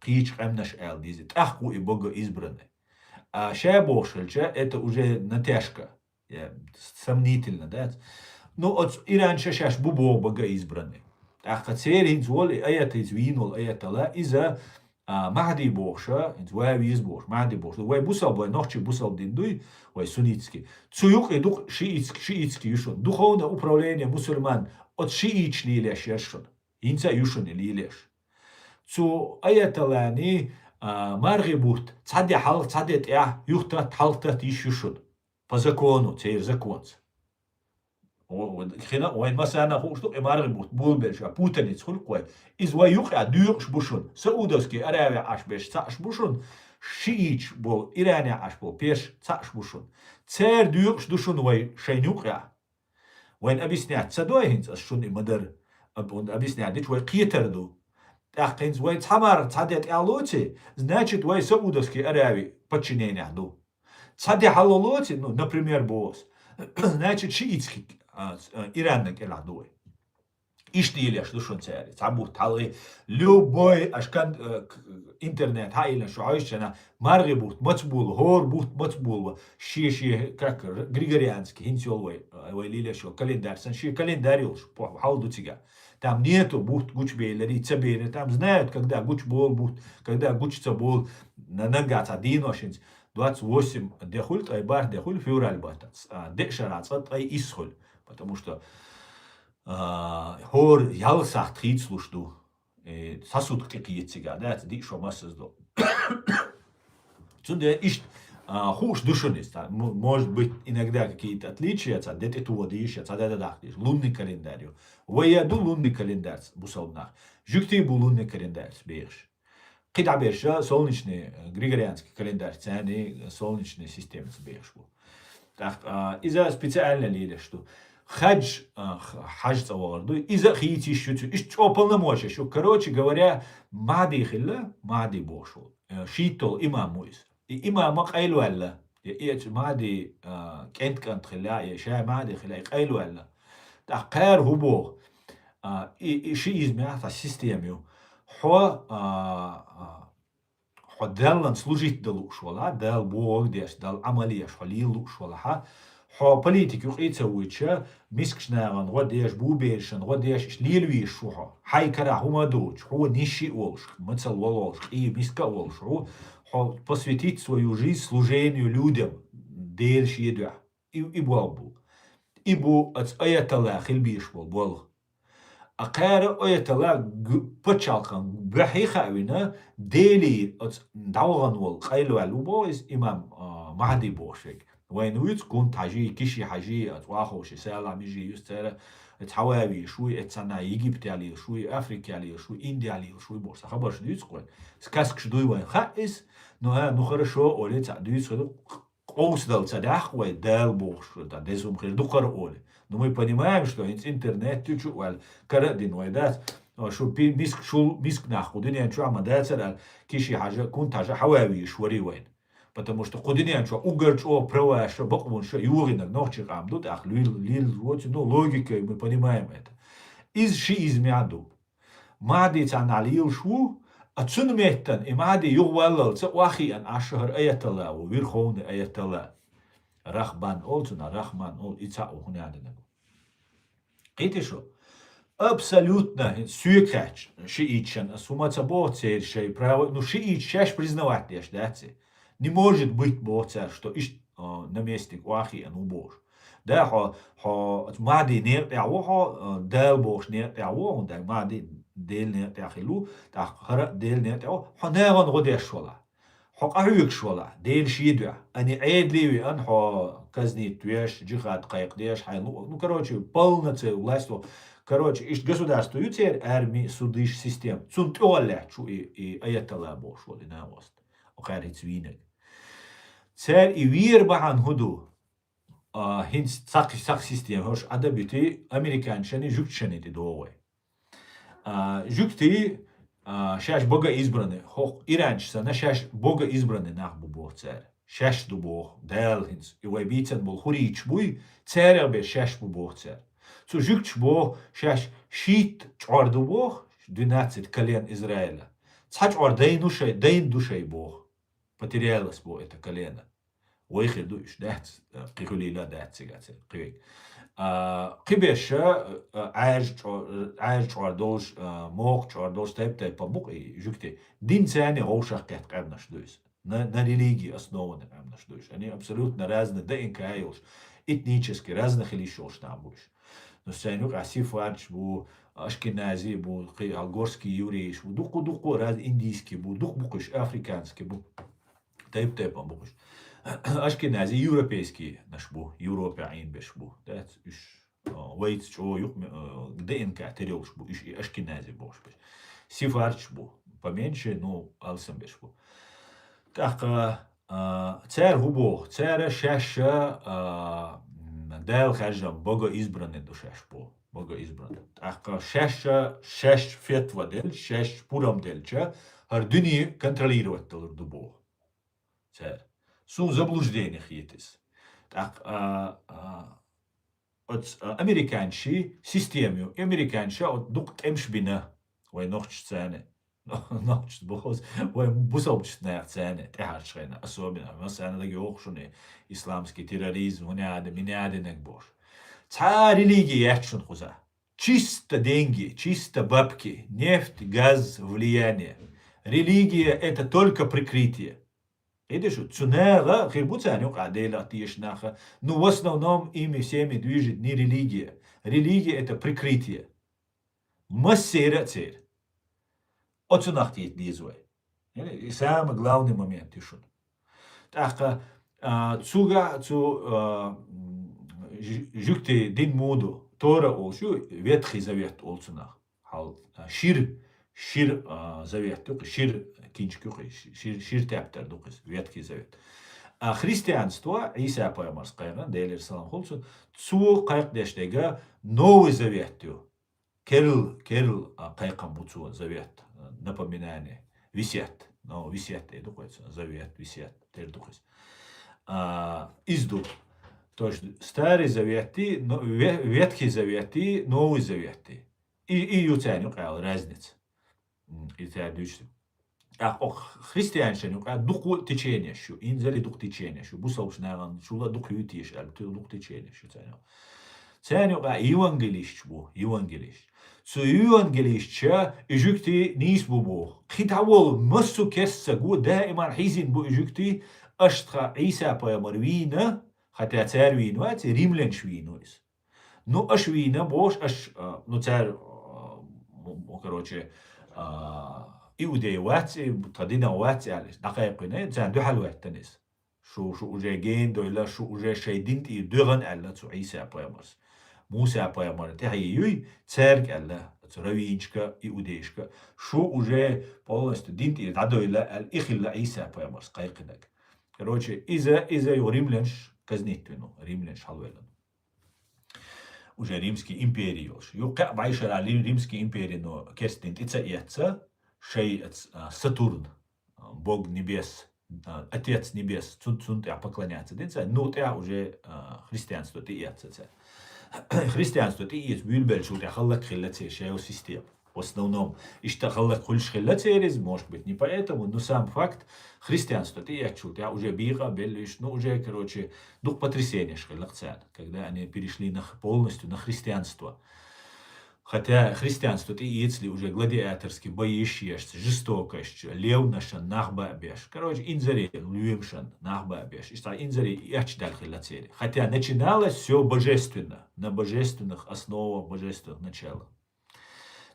Кич камнаш ал дизис. Ахку и богоизбранный. А шабошельча это уже натяжка. Сомнительно, да? Ну, от Иран шаш бубо богоизбранный. А хацер инц воли аят из винул аят ала иза Mahdi Borsha, in Wavis Borsh, Mahdi Borsh, Way Busal Boy, Nochi Busal Dinduy, Way Sunitski. Цуюк и дух шиитский юшон. Духовное управление мусульман от шиич лилеш яшон. Инца юшон лилеш. Цу аяталани маргибут, цади хал, цадет я, юхта талта тиш юшон. По закону, цейр законц. خنا وين مثلا هو شو إمارة بول بيرجع بوتنيت خل قوي إذا ويقع ديوش بوشون سعودسكي أراوي عش بيش تعش بوشون شيء بول إيراني عش بول بيش تعش بوشون تير ديوش دوشون وين شيء يقع وين أبيسني تصدقوا هنز أشون إمدر أبيسني عديش وين قيتر دو تأخذ وين تمر تصدق علوتي значит وين سعودسكي أراوي بتشينين عدو تصدق علوتي ну например босс значит шиитский Иранна келадуй. Иштилеш душон цари. Цабур тали любой ашкан интернет хайлен шуайшена маргибут мацбул хор бут мацбул ши как григорианский хинцолвой ой лилешо календарь сан ши календарил хауду тига. Там нету бут гучбейлери цабели там знают когда гучбол бут когда гучца бол на нагат один ошинц 28 дехуль тайбар дехуль февраль батац дешарац ай исхуль. Потому что хор ялсах трицлушту сосуд кикиетига, да, это дикшо массас до. Цунде ишт хуш душонист, может быть иногда какие-то отличия, от детету водишь, от дададахтиш, лунный календарь. Ваяду лунный календарь бусалнах. Жюкти бу лунный календарь беш. Кида беша солнечный григорианский календарь, цяни солнечная система беш. Так, из-за специально лили, что хадж цаварду, из-за хити шутю, из полномочия, что, короче говоря, мади хилла, мади бошел, шитол имам муис, и имам кайлу алла, и мади кент кант хилла, и шай мади хилла, и кайлу алла. Так, кар хубо, и ши измята систему, دال служить дал ушвала, дал Бог деш, дал амалия швалил ушвала, хо политик юхица уича, мискшнаган, годеш бубершен, годеш лилви шуха, хайкара хумадуч, хо нищий олш, мацал волш, и миска олш, хо посвятить свою жизнь служению людям, дельш едва, и буалбу. И бу от аяталла хилбиш бол. أقارئ أيتلا بتشالكان بحيخة وينا ديلي داوغان والقيل والوبوز إمام مهدي بوشك وين ويت كون حاجي كيشي حاجي أتواخوش سالا ميجي يستر تحواوي شوي اتسانا يجيبت عليه شوي أفريقيا عليه شوي إنديا عليه شوي بورصة خبرش ديوت قوي سكاسكش دوي وين خائس نو خرشو أولي تعديوت خدو قوس دل تداخ وين دال بوش دا دزوم خير دو قر أولي. Но мы понимаем, что интернет тючу, карадин вайдат, что миск нахудинян чу амадацер, киши хажа кунтажа хавави швари вайн. Потому что худинян чу угарч о права, что бокмун, что юринок ногчик амдут, ах лил вот, ну логикой мы понимаем это. Из ши измяду. Мади цаналил шу, а цунметтан и мади ювалал ца вахи ан ашхар аяталла, верховный аяталла. Рахбан олцуна, Рахман ол ицау хунядина. Эти что? Абсолютно сюкач, шиитчан, сумаца боцер, шей право, ну шиит шаш признавать лишь, да, не может быть боцер, что ищ наместник вахи ану бож. Да, хо мади нет яво, хо дел бож нет яво, он да мади дел нет яхилу, так хара дел нет яво, хо неван годешвала. حق أهوك شولا دين شيدوا أني عيد ليوي أن حو كزني تويش جيخات قايق ديش حيلو ну короче полноценное властво короче ишь государство ютер армии судыш систем цун тёля чу и аятала бош воли на вост وخارج وينك царь и вир бахан худу хинц цак систем хош адабити американчани жукчани дидовой жукти шаш бога избраны хох иранчса на шаш бога избраны нахбу бог царь шаш ду бог дел хинц и вайбицан бол хурич буй царь бе шаш бу бог царь цу жукч бог шаш шит чорду бог 12 колен Израиля цач ор дейн душей бог потерялось бо это колено ويخل دوش دهت قيقولي لا دهت سيجاتي قيق قبيش عاج عردوش موق عردوش تايب بابوق جوكتي دين ثاني غوشة قيت قامناش دوش на религии основаны قامناش دوش они абсолютно разные да инкаилш этнически разных или еще что там будешь но сянюк асиф варч бу ашкенази бу алгорский еврей бу дуку раз индийский бу дук букуш африканский бу тайп букуш Ашкенази европейский наш бу, европеин беш бу. Да, иш вейц чо юк ДНК терелш бу, иш ашкенази бош беш. Сифарч бу, поменьше, ну алсам беш бу. Так, царь губо, царь шаша дал хажам бога избранный душаш бу, бога избранный. Так, шаша шаш фетва дел, шаш пурам делча, хар дуни контролировать толер ду бог. Царь. Су заблуждениях етис. Так, от американши систему, американша от дук темшбина, ой нохч цены, нохч бохоз, ой бусалч на цены, техаршена, особенно, مثلا таки охшуны, исламский терроризм, миняды некбош. Ца религия ячун хуза. Чисто деньги, чисто бабки, нефть, газ, влияние. Религия это только прикрытие. Видишь, цунера, хирбуцаню, кадела, тишнаха. Ну, в основном ими всеми движет не религия. Религия это прикрытие. Массера цель. От цунахти дизуай. И самый главный момент еще. Так, цуга, жукте дин моду, Тора олшу, Ветхий Завет олцунах. Шир завет, шир кинчкюх, шир тептер дукис, Ветхий Завет. А христианство, Иса Паямарская, Дейлер Салам Холцу, цу кайк дештега Новый Завет. Керл кайкам буцу Завет, напоминание, висет, но висет, дукис, Завет, висет, тер дукис. Изду. То есть Старый Завет, Ветхий Завет, Новый Завет. И ютяню кайл разница. И это дючти. А христианщину дух течения шу, инзали дух течения шу, бусалш наган шула дух ютиш, а дух течения шу цаню. Цаню евангелист бу, евангелист. Цу евангелистча ижукти нис бу. Хитавол массу керса гу дائما хизин бу ижукти аштха Иса паямарвина, хотя царь винвать, римлян швинуис. Ну аш вина бош аш, ну царь, короче, иудеи вати, тадина вати алис, дақайқине, цан духал ваттанис. Шо уже ген доила, шо уже шайдинт и дуран алла, цу Иса паямарс. Муса паямар, техайюй, церк алла, цу равинчка, иудейшка. Шо уже полностью динт и дадоила, ал ихилла Иса паямарс, қайқинак. Короче, иза римлянш казниттвину, римлянш халвелан. Уже римский империй još. Юка байшара римский империй, но керстин ица яца, шей Сатурн, бог небес, отец небес, цун тебя поклоняться, дица, ну тебя уже христианство ты яца. Христианство ты есть бюльбель, что тебя халлак хиллацей, шею систем. В основном, и что халлак хульш хиллацерез, может быть, не поэтому, но сам факт, христианство ты я чул, тебя уже бига, беллиш, ну уже, короче, дух потрясения шхиллакцан, когда они перешли полностью на христианство. Хотя христианство ты если уже гладиаторский, боишься, жестокость, левнаша, нахба беш. Короче, инзари, люемшан, нахба беш. И что инзари ячдаль хиллацери. Хотя начиналось все божественно, на божественных основах, божественных началах.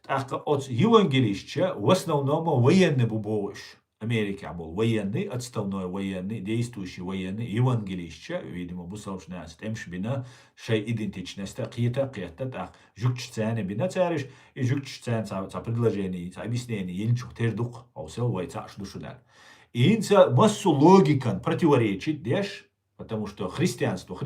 Так от евангелища в основном военный бубовыш. Америка был военный, отставной военный, действующий военный, евангелища, видимо, бусалшнас, темшбина, шей идентичность, какие-то, так, жукчцане бина цариш, и жукчцан, ца предложение, ца объяснение, ельчух тердух, аусел вайца аш душудан. И инца массу логикан противоречит, деш, потому что христианство,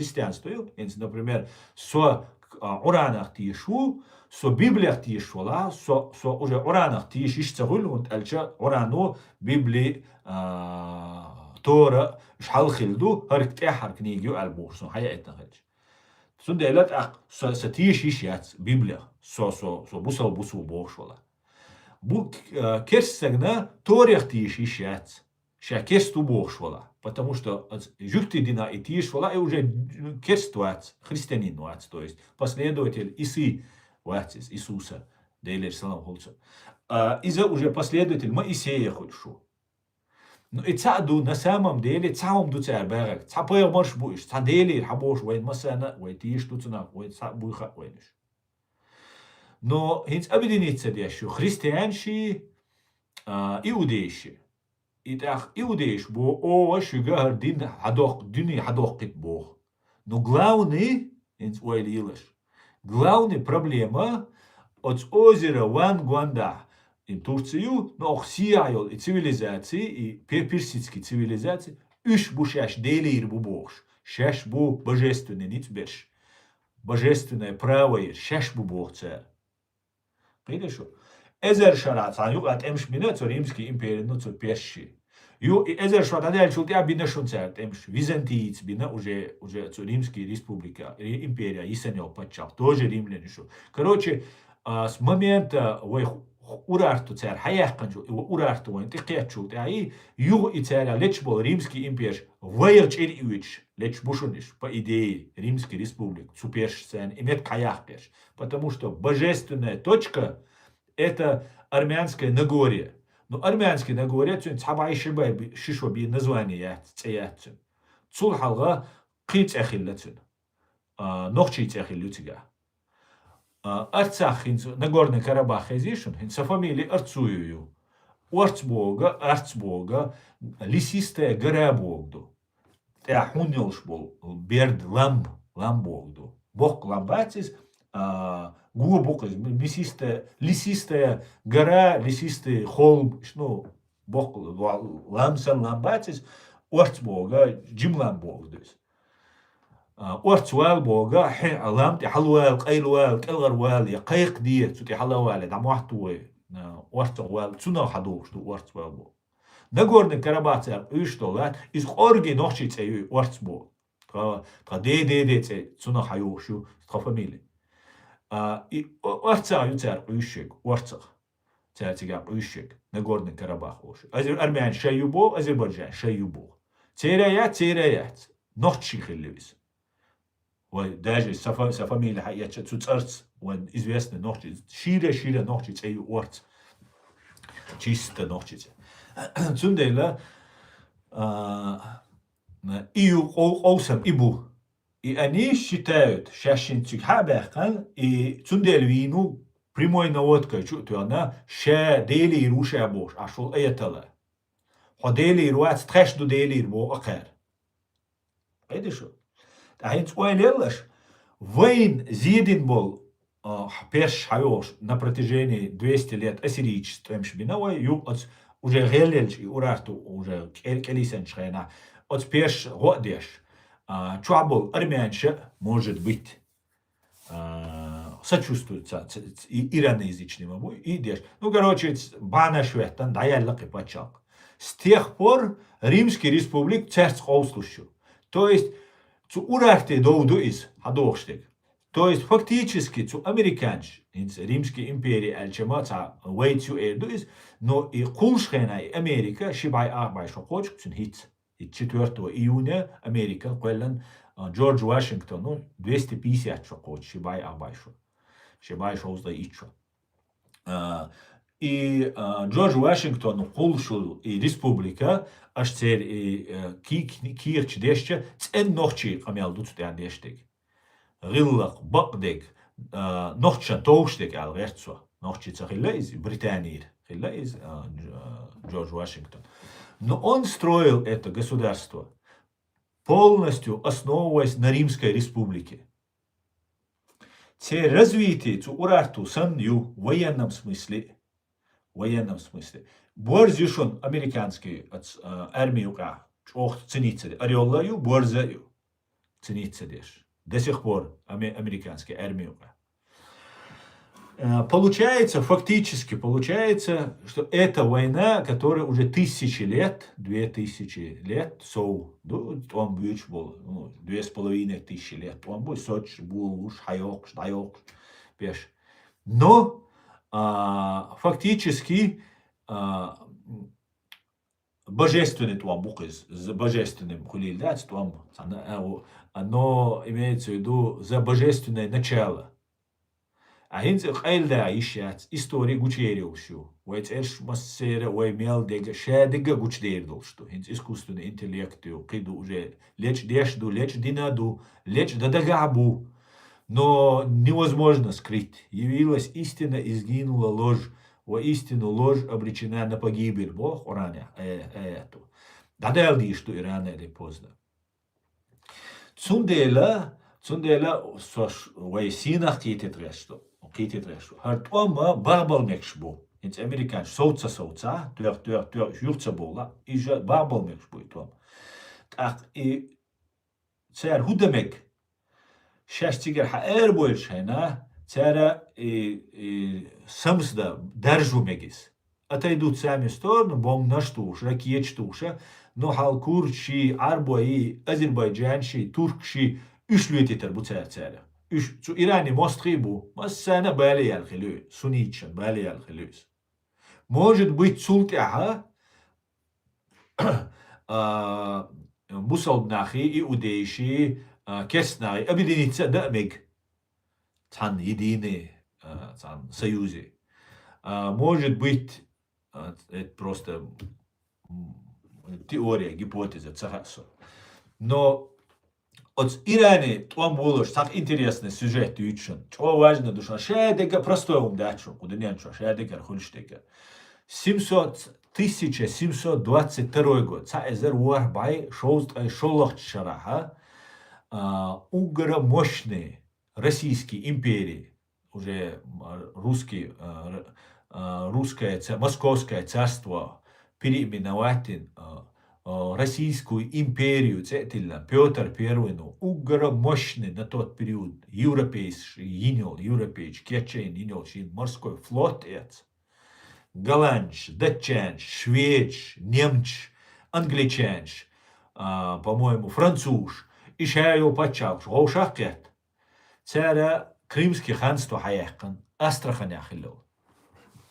например, со уранах тишу, со библиях тишула, со уже уранах тишиш цагул, und алча урану библи тора шалхилду харктехар книгю альбурсу хаятна хадж. Сунделат со тишиш яц библия, со бусал бусу бошула. Bu керсегна торях тишиш яц. Ша керсту бошула. Потому что жюктидина и тишула и уже керствуац, христианин вац, то есть последователь Исы вац, Иисуса, дейлер салам холца. Иза уже последователь Моисея хольшу. Но и цаду на самом деле цаум ду цар берег. Цапая марш буиш, цадели хабош вайн масана, вай тиш туцна, вай цабуха вайниш. Но хинц объединиться дящу христианши, иудейши. И так иудейш бо о шугар дин хадох дюни хадох кит бог. Но главный хинц уайлилаш. Главная проблема от озера Ван Гуанда in Турцию, но охсияйол и цивилизации, и персидские цивилизации, уж бу шаш делир бу бог. Шаш бу божественный ницберш. Божественное право ir, шаш бу бог царь. Видишь? Эзер шарат, а югат эмш бина, цо римский империя, ну цо перши. Ю эзер шарат, а чулт я бина шун царь, эмш византиец бина, уже цо римский республика, империя, исенел подчал, тоже римляне шо. Короче, с момента урарту царь, хаяхканчу, его урарту вон, тихячу, и юг и царь, лечь был римский империя, ваерч и уич, лечь бушуниш, по идее, римский республик, суперш цен, имеет каяхкеш, потому что божественная точка это армянское Нагорье. Но армянское Нагорье, это цабай шибай шишваби название, цеяцин. Цулхалга қиц ахиллацин, нохчиц ахиллюцига. Арцах, Нагорный Карабах, со фамилией Арцуюю. Арцбога, лесистая гора Богду. Хунилш был, берд ламбогду. Бог ламбатис, глубоко, лесистая гора, лесистый холм, ну, Бог ламсан ламбатис, Арцбога, джим ламбогдус. وارتوال بوغا علامتي حلوال قيلوال كالغروال يا قيق دي تسوتي حلوال دعم واحتوي وارتوال تسونا حدوش دو وارتوال بو Нагорный Карабах уйштолат из орги нохчице ю варцбо та де цуна хаюшу та фамилия и варца юцар уйшек варцах цатига уйшек Нагорный Карабах уш армян шаюбо Азербайджан шаюбо цераят нохчи хилвис даже sa фамилия хаяча цуцарц он известный нохчи шире нохчи цей варц чисто нохчи Цундейла иу олсам ибу. И они считают, шашинчик хабахкан, и цундейл вину прямой наводкой, что она ша дели и руша бош, а шел эйтала. Ходели и руац трэш до дели и бо акар. Видишь? А хинц уайлелаш, войн зидин был перш хайош на протяжении 200 лет ассирийчеством шбиновой, уже гелельч и урарту уже келисен шхена от перш годеш чуабл армянша может быть сочувствуется ираноязычным и деш. Ну, короче, бана швехтан даяллак и пачалк. С тех пор Римский республик церц оуслущу. То есть, цу урарте доуду из хадохштег. То есть, фактически, цу американш, Римской империи, альчамаца, вейтсю эрдуис, но и Кулшхена и Америка, шибай ахбай шокочк, цун хит. И 4 июня Америка, квеллен Джордж Вашингтон, ну, 250 шокоч, шибай ахбай шо. Шибай шоузда ичо. И Джордж Вашингтон, Кулшу и Республика, аж цер и кирч дешча, цен нохчи амел цутян дештег. Риллах, бакдег, нохча тоуштег ал верцо. Нохчи цахилла из Британии. Из Джордж Вашингтон. Но он строил это государство, полностью основываясь на Римской республике. Те развитие урарту санью в военном смысле, Борзюшон американский армию ох ценится. Ореллаю борзаю ценится деш. До сих пор американский армию. Получается, фактически получается, что это война, которая уже 1000 лет, 2000 лет, он будет был, 2500 лет, он будет соч, был уж хайок, шдайок, пеш. Но фактически божественный туам букиз, за божественным хулильдать туам, оно имеется в виду за божественное начало. А хинцех эльда ищать истории гучерилщу. Уэйц эш массера, уэй мел дега, шедега гучдердол, что хинц искусственный интеллект, киду уже лечь дешду, лечь динаду, лечь дадагабу. Но невозможно скрыть. Явилась истина и сгинула ложь. Воистину ложь обречена на погибель. Бог раня эту. Дадалди, что и рано или поздно. Цундела сош вайсинах китет решту. Хартома барбал мекшбу. Инц американш соуца, туер юрца бола, и же барбал мекшбу и том. Так и цер худамек. Шастигер хаэр больше, цера и самсда держу мегис. Отойдут сами в сторону, бом на штуш, ракет штуша, но халкурчи, арбои, азербайджанши, туркши, üшлüetiter bu церцера. Zu Irani мострибу, массана балиял хилю, суничан балиял хилюс. Может быть султяха мусалднахи, иудейши, кеснаи, объединиться дамиг. Цан единый, цан союзе. Может быть, это просто теория, гипотеза, цахасо. Но от Иране там было так интересный сюжет учен. Что важно, душа, шедека простой умдачу, куда не ничего, шедека хульштека. 1722 год. Цаэзер уарбай шолох шараха. Угромощные российские империи, уже русское, московское царство переименовать Российскую империю, Петр I, угромощный на тот период европейский, европейский, морской флот, голландч, датчанч, шведч, немч, англичанч, по-моему, француз, и шаю почал, шоушакет. Царя Крымский ханство хаяхкан, Астрахань ахиллел.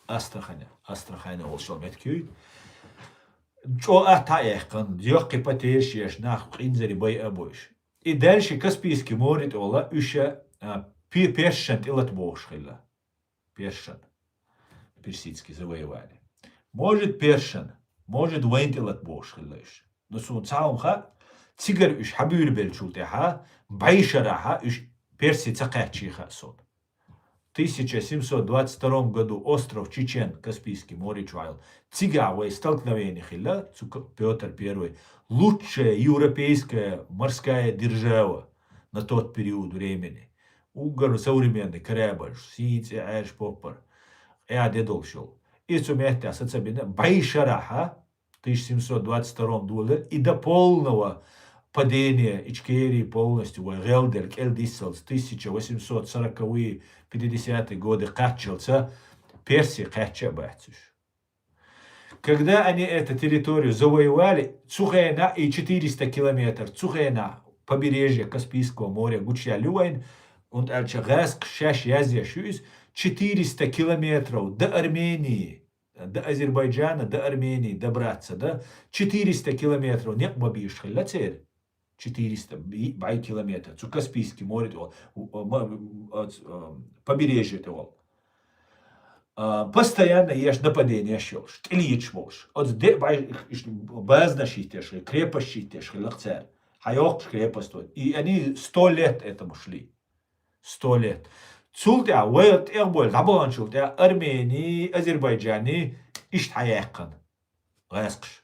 Астрахань олшал меткюй. Что атаяхкан, дёхки потешьешь, нах инзари бай обоиш. И дальше Каспийский море ола, еще першент илат бошхилла. Першент. Персидский завоевали. Может першен, может вейнт илат бошхилла. Но сон цаумха, цигар уж хабюр бельчултеха, байшараха, уж перси цакачиха сон. В 1722 году остров Чечен, Каспийский море чуял. Цигавое столкновение хилла, Петр I, лучшая европейская морская держава на тот период времени. Угар современный корабль, синец эш поппер, дедолшил. И сумеете асацабина байшараха в 1722 году и до полного падение Ичкерии полностью, Гелдер, Келдиссел с 1840-50-е годы качался, Персия кача бацуш. Когда они эту территорию завоевали, Цухена и 400 километров, Цухена, побережье Каспийского моря, Гучья Люайн, und Аль-Чагаск, Шаш Язия Шуис, 400 километров до Армении, до Азербайджана, до Армении добраться, да, 400 километров, не мобишь, лацер. 400 километров, zu Каспийский море, побережье того. Постоянно есть нападение щелш, тлич волш. От базнашитеш, крепоститеш, лахцер, хайок крепость. И они 100 лет этому шли. 100 лет. Цултя, уэлт, эрболь, рабанчултя, Армении, Азербайджане, ишт хаяхкан. Гаскш.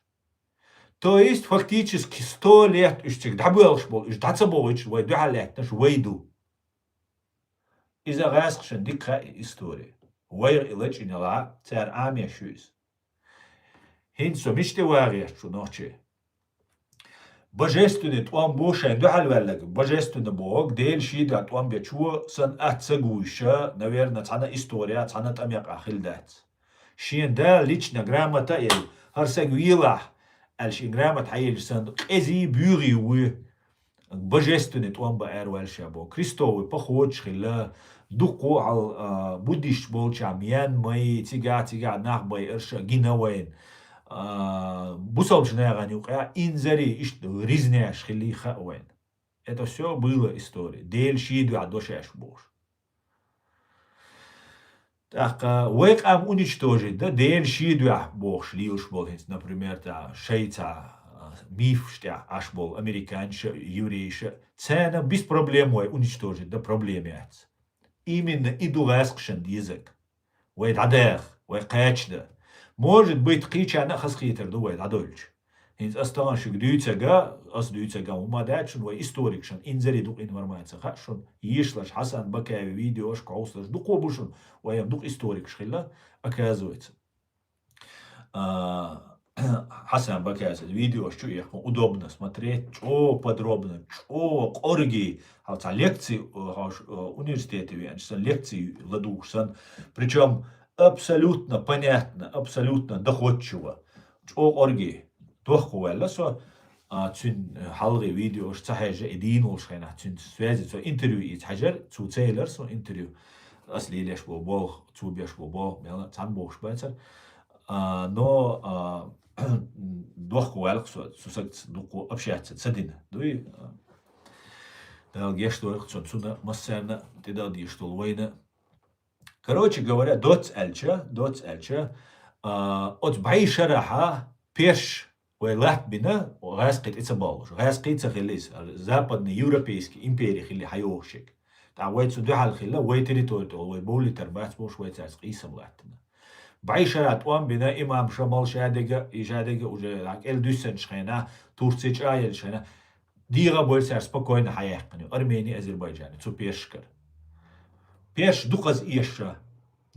То есть, фактически, 100 лет всегда был, что дацабович, войду халет, наш войду. Из-за раскшен дикая история. Войр и лечинела, царь армия шуис. هنسو مش تواغي شو نوشي بجستن توان بوشين دو حلوالك بجستن بوغ ديل شيدا توان بيتشو سن اتسغوشا نويرنا تانا استوريا تانا تاميق اخيل دات شين دا ليچنا грамота ел هرسغويلا الشين грамота هيل سن ازي بيغي و بجستن توان با اروال شابو كريستوي بخوتش خلا دقو على بوديش بولشا ميان ماي تيغا ناخ باي ارشا جينوين бусалчная ганюка инзари ишто ризняш хили хауэн. Это все было история. Дель шиду адошаш бош. Так, век ам уничтожить, да, дель шиду бош лиуш бол, например, та шейца миф штя аш бол американша, еврейша. Цена без проблем уничтожить, да, проблеме. Именно идугаскшен язык. Век адех, век качда. Может быть, қича на хасхитер дует адольч. Инс астаншик дүйцега, ас дүйцега умадачун ва историкшан инзари дук информация хашун ишлаш Хасан Бакаеви видеош кауслаш дук обушун ва ям дук историк шхилла оказывается. Хасан Бакаев видео что их удобно смотреть, что подробно, что корги, а лекции университете, лекции ладушсан, причем абсолютно понятно, абсолютно доходчиво. Что орги, тоху элласо, цун халги видео, что хаже идинул шхена, цун связи, цун интервью из хажер, цун цейлер, цун интервью, асли леш бог, цун беш бог, мела цан бог шпайцер, но доху элласо, цусакт духу общаться, цадина, дуи, дал гешту, цун массерна, ты дал гешту лвайна. Короче говоря, доц эльча, от байшараха пеш ويلات بنا وغاسقيت إتسابالوش غاسقيت سخليس западный европейский империи خلي حيوشك تعويت سدوحة الخلا وي تريتوريتو وي بولي تربات بوش وي تاسقي سبلاتنا بعيشرات وان بنا إمام شمال شادقة وجاك دوسن شخينا تورسيج آيل شخينا ديغا بول سار спокойно حيحقني أرميني أذربيجاني تو بيشكر بيش دقز إيشا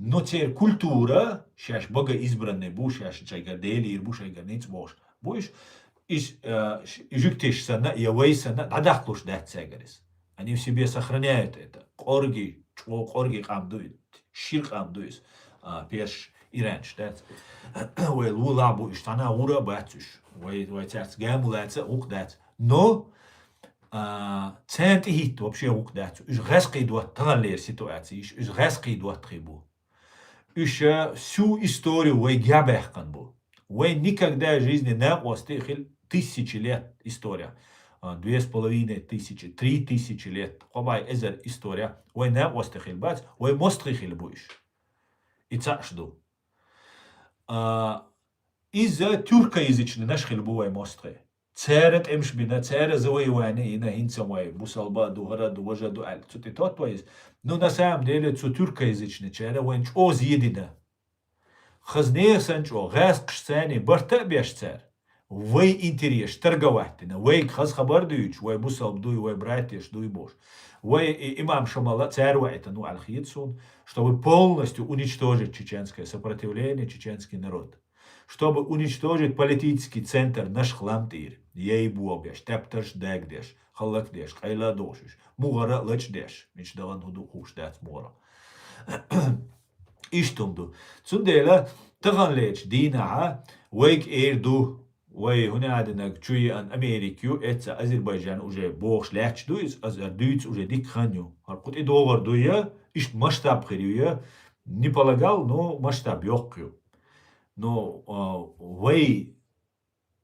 но теперь культура, сейчас бога избранный буш, сейчас чайгар дели, буш чайгар ниц бош, буш, жуктиш сана, явей сана, дадахлуш дать цегарис. Они в себе сохраняют это. Корги, корги камдует, шир камдует, пеш иранч, дать. Ой, лула буш, тана ура бацуш, ой, церц гамулаца, ук дать. Но цент хит вообще ук дать. Уж резкий дуат талер ситуации, уж резкий дуат трибу. Еще всю историю вой гябехкан был. Вой никогда в жизни не остыхил 1000 лет история. 2500, 3000 лет. Хобай эзер история. Вой не остыхил бац, вой мострихил будешь. И цашду. Из-за тюркоязычный наш хилбувай мостры. Церет эмшбина, цере завоевание, и на хинцамай, бусалба, дугара, дуажа, дуаль. Цути тот есть. Но на самом деле, цу тюркоязычный цере, вон чо зъедина. Хазнех санчо, гаск шцени, барта беш цер. Вей интерес, торговатина, вей хаз хабар дуич, вей бусалб дуй, вей братиш, дуй бош. Вей имам Шамала церва это, ну, аль-Хидсун, чтобы полностью уничтожить чеченское сопротивление, чеченский народ. Чтобы уничтожить политический центр наш хламтир. Ей буобеш, тепташ дегдеш, халакдеш, хайладошиш, мугара лачдеш, мечдаван худу хуштац мугара. Иштумду. Цундела таган леч динаа, вейк эрду, вей хунадинак чуи ан Америкю, это Азербайджан уже богш леч дуис, азердуиц уже дикханю. Харкут и договор дуя, ишт масштаб хирюя, не полагал, но масштаб ёкью. Но вей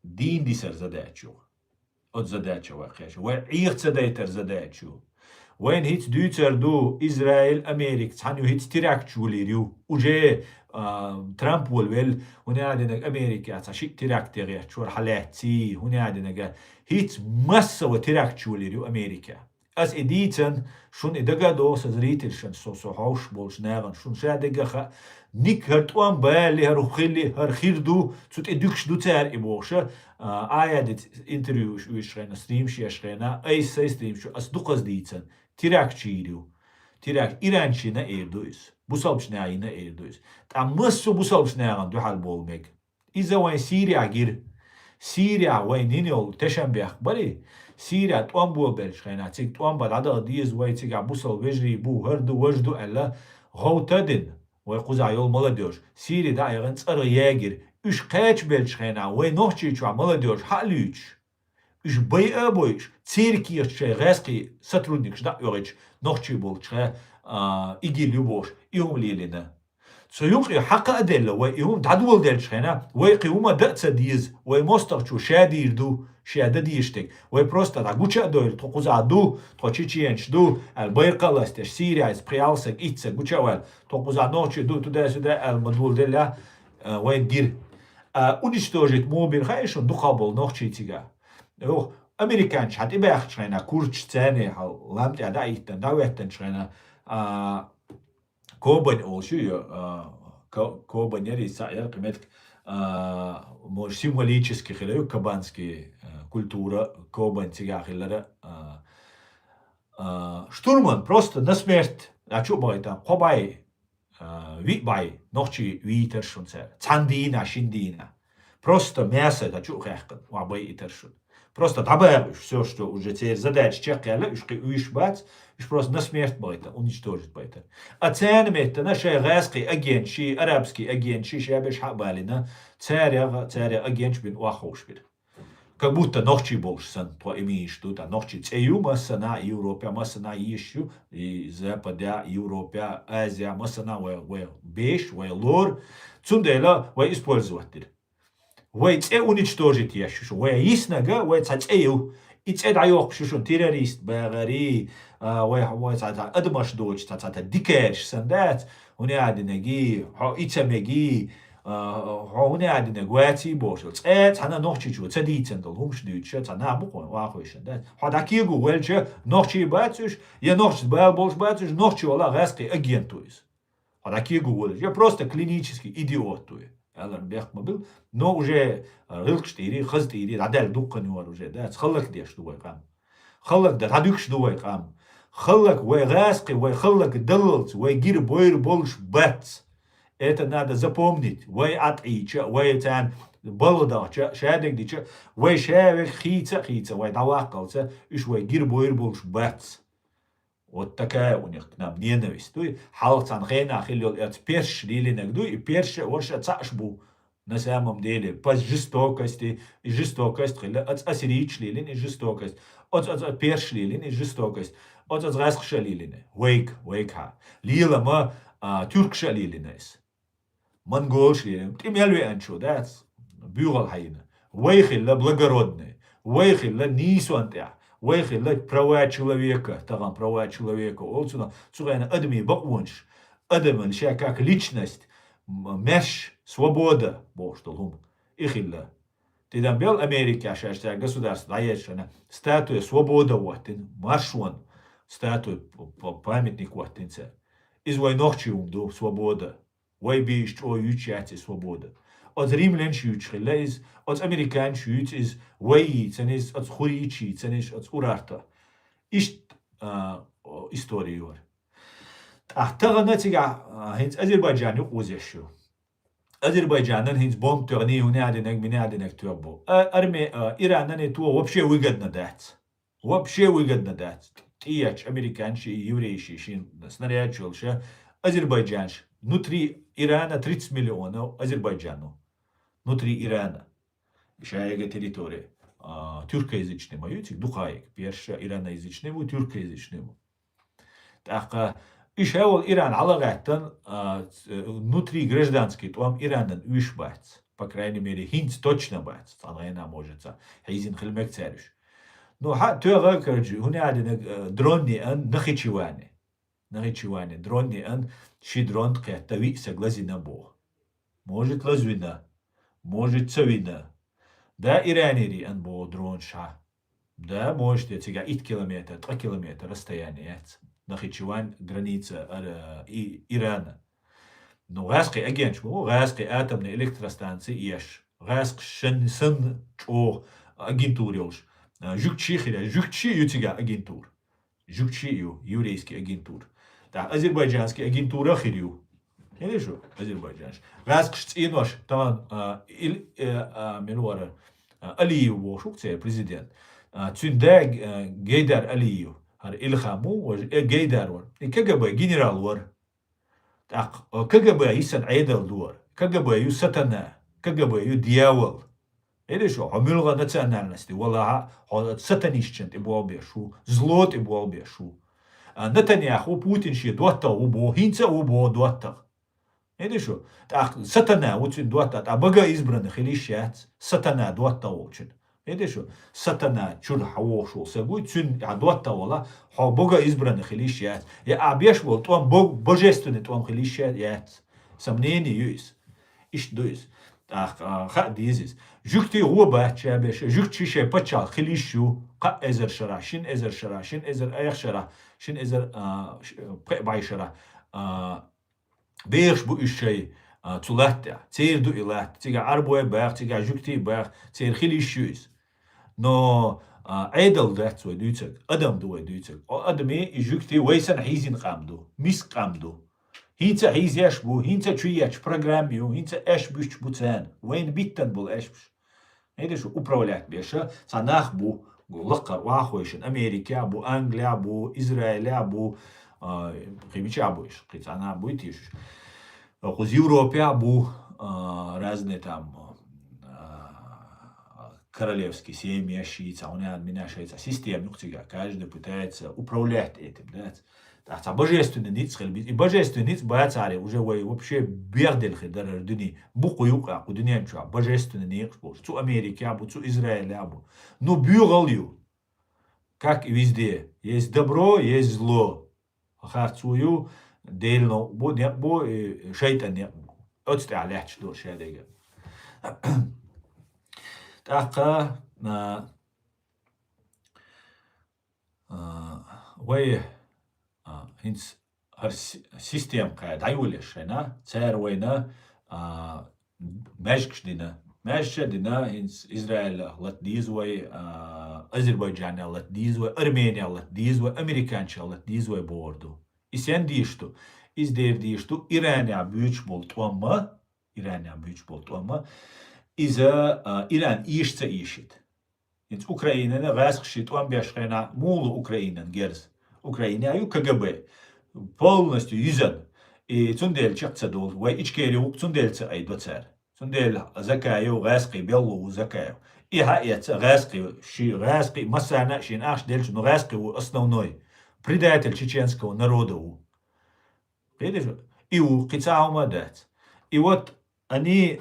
дин дисер задачу. От задача вахеш. Вей их цадайтер задачу. Вейн хит дюцер ду Израиль, Америк, цаню хит тирак чулирю. Уже Трамп волвел, هنادنك أمريكا عشان تراك تغير شو حالاتي هنادنك هيت مسا وتراك شوليريو أمريكا أس إديتن شون إدقا دوس زريتل شن سو حوش بولش ناغن شون شادقا خا نيك هرتوان بالي هرخيلي هرخيردو تسوت إدوكش دو تار إبوشا آيادت انتريو ويشغينا ستريمشي أشغينا أي سي ستريمشو أس دوقز ديتن تراك تشيريو تراك إيرانشينا إيردويس بوسالبش ناينا إيردويس تا مسو بوسالبش ناغن دو حال بولميك إذا وين سوريا جير سوريا وين هنيول تشنبيخ بري سوريا توان بو بلش خينا تيك توان بعد عدا ديز وين تيك عبوسل وجري بو هردو وجدو ألا غوتدن ويقوزا يول ملاديوش سوريا دا يغن صار ياجر إيش قاش بلش خينا وين نوحشي شو ملاديوش حلوش إيش بي أبويش تيركي شيء غاسقي سترونيكش دا يوريش نوحشي بولش إيجي ليبوش يوم ليلنا سيوقي حق أدلة ويقوم تعدول دلش خينا ويقوم دأت ديز ويمستر شادي يردو شادة ديشتك ويبروستا تعقوشا دويل تقوز عدو تقوشيشينش دو البيرقل استش سيريا اسبريالسك إتسك قوشاوال تقوز عدنوشي دو تدا سدا المدول دلة وين دير уничтожить موبين خايشون دو قابل نوخشي تيغا أمريكانش حتى باخش خينا كورتش تاني لامتي عدا إيتن داويتن خينا كوبن أولشيو كوبن يري سائر قيمتك مش символически خلاه кабанский культура кобан тига خلاه штурман просто на смерть а что байта хобай витбай ночи витершун се цандина шиндина просто мясо да что хехкан вабай итершун просто добавишь все что уже теперь задача чекала уж бац إيش بروس نسميت بايتا ونجتوجت بايتا أتان ميتا نشي غاسقي أجين شي أرابسكي أجين شي شابش حقبالنا تاري أجين بين واخوش بير كبوتا نوخشي بولش سن تو إميش توتا نوخشي تسيو مسنا يوروبيا مسنا يشيو زابدا يوروبيا آزيا مسنا وي بيش وي لور تسونديلا وي использовать وي تسي ونجتوجت يشيو وي يسنغا وي تسيو إتسعد عيوق شوشون تيراريست باغاري وي تاع أدمش دوش تاع ديكيرش سندات هنا عادناجي إتسامجي هنا عادناجواتي بوشل تسعد أنا نوخشي شو تديتن دلهمش دوتش تاع نابقون واخوي سندات هذا كيجو ويلش نوخشي باتش يا نوخش بالبوش باتش نوخشي ولا غاسقي أجينتويس هذا كيجو ويلش يا просто клинический идиот توي الان بيخ مبل نو уже رلقش تيري خز تيري عدال دوقني ور уже да خلك ديش دوي قام خلك ده هدوكش دوي قام خلك وغاسقي وخلك دللت ويجير بوير بولش بات это надо запомнить وي عطيچ وي تان بلدا شادك دي وي شاوك خيتا وي دواقلت ايش ويجير بوير بولش بات вот такая у них к нам ненависть. Туй халцан хейна хилил это перш лили нагду и перш вообще цашбу на самом деле по жестокости и жестокость хилил от ассирич лилин и жестокость от перш лилин и жестокость от расхша лилин вейк ха лила ма тюркша лилинес монголш лилин ты мелви анчо дас бюрал хайна вейхилла благородный вейхилла нисуантя ويخلك права человека, там права человека, олцуна, цугайна адми баквунш, адаман ша как личность, меш, свобода, бог что лум, ихилла. Ты там бел Америка, ша государство, даешана, статуя свобода ватин, маршван, статуя памятник ватинца. Из войнохчи умду свобода, вой бишь о ючати свобода. От римлян шьючхилла из, от американ шьюч из ваи, ценис от хуричи, ценис от урарта. Ишт историю. Ахтагана тига хинц Азербайджан юқузешю. Азербайджанан хинц бом турни унядинек минядинек турбо. Арме Иранан и туо вообще выгодно дать. Вообще выгодно дать. Тияч американши и еврейши шин снаряд чулша. Азербайджанш. Внутри Ирана 30 миллионов Азербайджану. Внутри Ирана. Шаяга территория. Тюркоязычный маютик, духаек. Перша ираноязычному, тюркоязычному. Так, ишевол Иран алагаттан внутри гражданский, там Иранан уишбац. По крайней мере, хинц точно бац. Санайна может. Хейзин хилмек царюш. Но тюрга карджи, хуня дронни ан нахичиване. Нахичиване. Дронни ан ши дрон ткета виса глазина бог. Может лазвина. Может цавина. Да иранери ан бо дрон ша. Да может тига 1 километр, 2 километра расстояние. Нахичиван граница Ирана. Но газки агенч, газки атомные электростанции еш. Газк сын чо агентурилш. Жукчи ютига агентур. Жукчи еврейский агентур. Да азербайджанский агентура хирю. видишь, Азербайджан. Раз кштинош, там минуара Алиев вошук, це президент. Цюнда Гейдар Алиев. Har Ilhamу, Гейдар вор. И КГБ генерал вор. Так, КГБ исан айдал дуар. КГБ ю сатана. КГБ ю дьявол. Или что? Хамилга национальности. Валаха сатанищент и буалбешу. Злот и буалбешу. Нетаньяху Путин ши дуата убо. Хинца убо дуата. Или что? Так, сатана очень дуата. А бога избранных или щец. Сатана дуата очень. Видишь, что сатана чур хавошул сагуй цюн дуата вала. Ха бога избранных или щец. Я обеш вол туам божественный туам или щец. Сомнение есть. Иш дуис. Так, ха дизис. Жукти оба чабеш. Жукти ше пачал хилишу. Ка эзер шара. Шин эзер шара. Шин эзер аях шара. Шин эзер бай шара. Бейш бу ишей. Цулатя. Цейр ду илат. Тига арбуэ бах. Тига жукти бах. Цейр хилишуис. Но айдал дацой дүйцек. Адам дуэ дүйцек. Адами и жукти вейсан хизин камду. Мис камду. Hinter hizyash bu, hinter чуяч программию, hinter эш бюч буцен, вейн биттен был эш бюч. Видишь, управлять беша, санах бу, лакар вахуешен, Америка бу, Англия бу, Израиля бу, химича буиш, она будет иш. Из Европе бу, разные там королевские семьи, шиица, у меня меняется система, каждый пытается управлять этим, да. А божественный ниц, и божественный ниц боятся уже вообще бердел хидар дни, буку юка, у дни ничего, божественный ниц, цу Америки, абу, цу Израиля, абу. Но бюгалью, как и везде, есть добро, есть зло. Харцую, дельно, бо шейтан не, отсталяч до шедега. Так, вы Hins систем кая дайвулешена, цервейна, мэшкшдина, мэшдина, hins Израиль лат дизвой, Азербайджан лат дизвой, Армения лат дизвой, Американча лат дизвой борду. И сен дишту, из дер дишту, Ирания бюч болтуама, из Иран ишца ишит. Hins Украина вэскшит, он бешхена мулу Украинан герз. Украина аю КГБ полностью юзан и цундель чакцадул вай ичкерю цундельца ай доцер цундель закаю гаски беллу закаю и хаец гаски масана шин аш дельч но гаски основной предатель чеченского народа видишь и у кицаума дать и вот они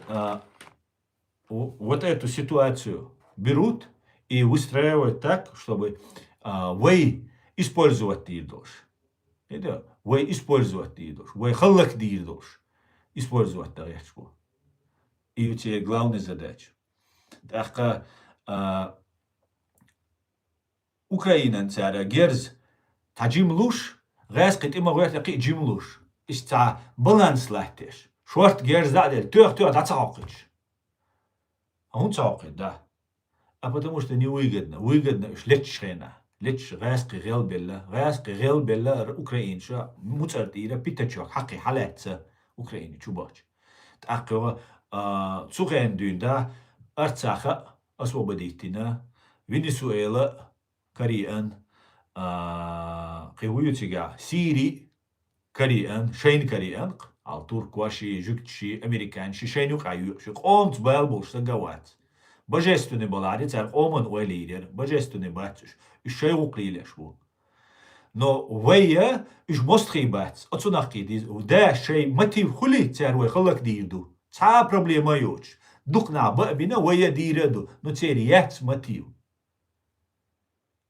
вот эту ситуацию берут и выстраивают так чтобы вы использовать дирдош. Это вы использовать дирдош. Вы халлак дирдош. Использовать таречку. И это главная задача. Так, Украина цара герз таджим луш, гаскет има говорит таки джим луш. Иста баланс лахтеш. Шорт герз задель, тёх да цаокич. А он цаокит, да. А потому что невыгодно, шлечшена. ليش غاسق غيل بلا أوكرانيا مترددة بيتشوك حقي حالات أوكرانيا شوباش تأكل سوغان دوندا أرتاخا أسوابديتنا فنزويلا كاريان قويوتيغا سيري كاريان شين كاريان على ترك واشي جوكتشي أمريكان شينو قايو شو قومت بالبوش سجوات Божественный балари, царь оман уэ лидер, божественный батюш, и шейвук лилеш ву. Но вэя, иш мостхи бац, отсунахки диз, да шей мотив хули царь уэ халак дирду. Ца проблема юч. Духна бабина вэя дираду, но царь яц мотив.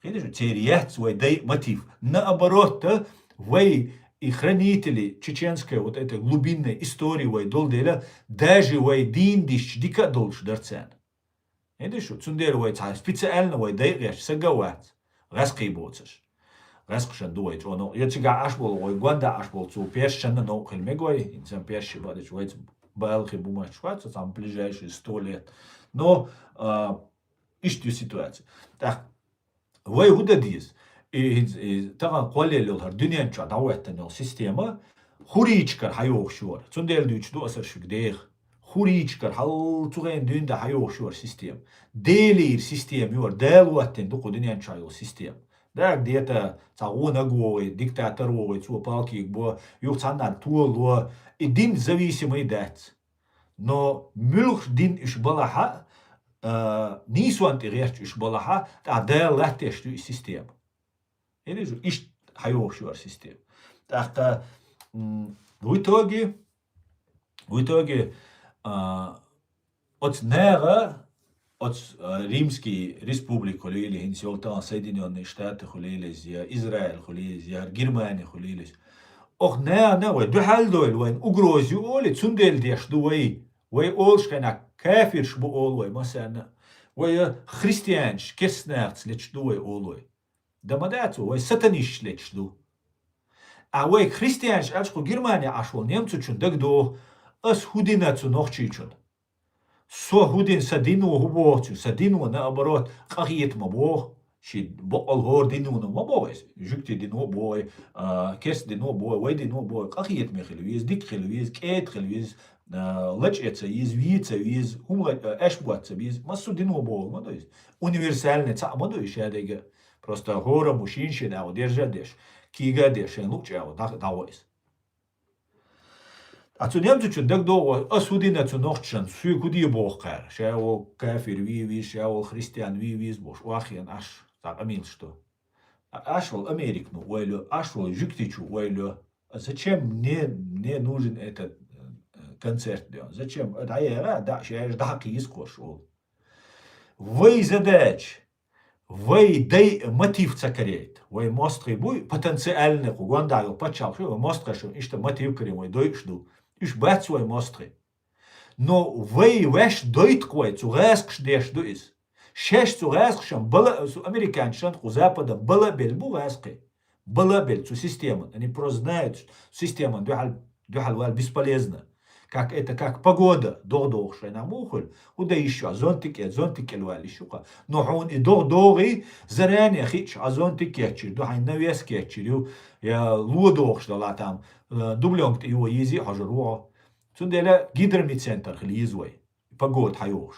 Видишь, царь яц уэ дай мотив. Наоборот, вэй и хранители чеченской вот этой глубинной истории вэй долдела, даже вэй диндиш дика долш дарцен. Видишь, цундер вай цай специально вай дайгаш сагават. Раски боцаш. Раскшан дует, но я чига ашбол вай гванда ашбол цу першана но хельмегой, инсам перши бадич вай балхи бумач шваца там ближайшие 100 лет. Но ищу ситуацию. Так, вай удадис. И тага колелил хар дуньян ча давайтанил система خوريچكر حيوخ شور تندل دوچ دو اثر شك ديغ خوريچكر حل توغين دون دا حيوخ شور سيستم ديلير سيستم يور دال واتن دو قدنيان شايل سيستم داك ديتا تعونا غوي диктатор وي تو بالكي بو يوتسانا туло الدين зависимый дат но мюлх дин иш балаха نيسوان تغيرت иш балаха та дал латеш ту سيستم или же иш حيوخ شور سيستم так в итоге от нера, от Римской республики хулили, инсиолтан Соединенные Штаты хулились, Израиль хулились, Германия хулились. Ох не, вай духал дойл, вай угрозю оли, цундель деш дуай, вай олшкана кафирш бу олвай, масана, вай христианш, керснерц леч дуай олвай. Дамадацу, вай сатаниш леч ду. А вай христианш, ачку Германия ашвал немцу чун дагдо, ас худинацу нохчичун. Со худин садину хубоцу, садину наоборот, кахиет мабох, ши бокал хор дину на мабоес, жукти дину бой, кес дину бой, вай дину бой, кахиет мехилвиз, дик хилвиз, кет хилвиз, лечеца из вица из умла эшбуатца из массу дину бой, мадоис. Универсальный ца мадоис ядега. Просто хора мужчина, а держадеш, кига деш, лучше давоис. Ацу немцу чун дагдо асудина цу нохчан су куди бохкар шао кафир ви шао христиан ви бош вахиан аш так амин что ашвал Америкну уэлю ашвал жуктичу уэлю зачем мне нужен этот концерт зачем да шаеш даки искош вы задач вы дай мотив цакарейт вы мострый буй потенциально кугандал пачал что мострашо ишта мотив кремой дойшду Иш бацуай мостри. Но вей веш доиткой цу резкш деш дуис. Шеш цу резкшам была цу американшан у запада была бель бу резки. Была бель цу система. Они просто знают система дюхал вал бесполезна. Как это как погода дордохшая на мухоль. Уда еще зонтик вал еще. Но он и дордори заранее хич зонтик кетчи. Духай навес кетчи. Я лудохш дала там. دبلونت يو يزي حجروه تندلا جدرمي سنتر خلي يزوي بقول حيوش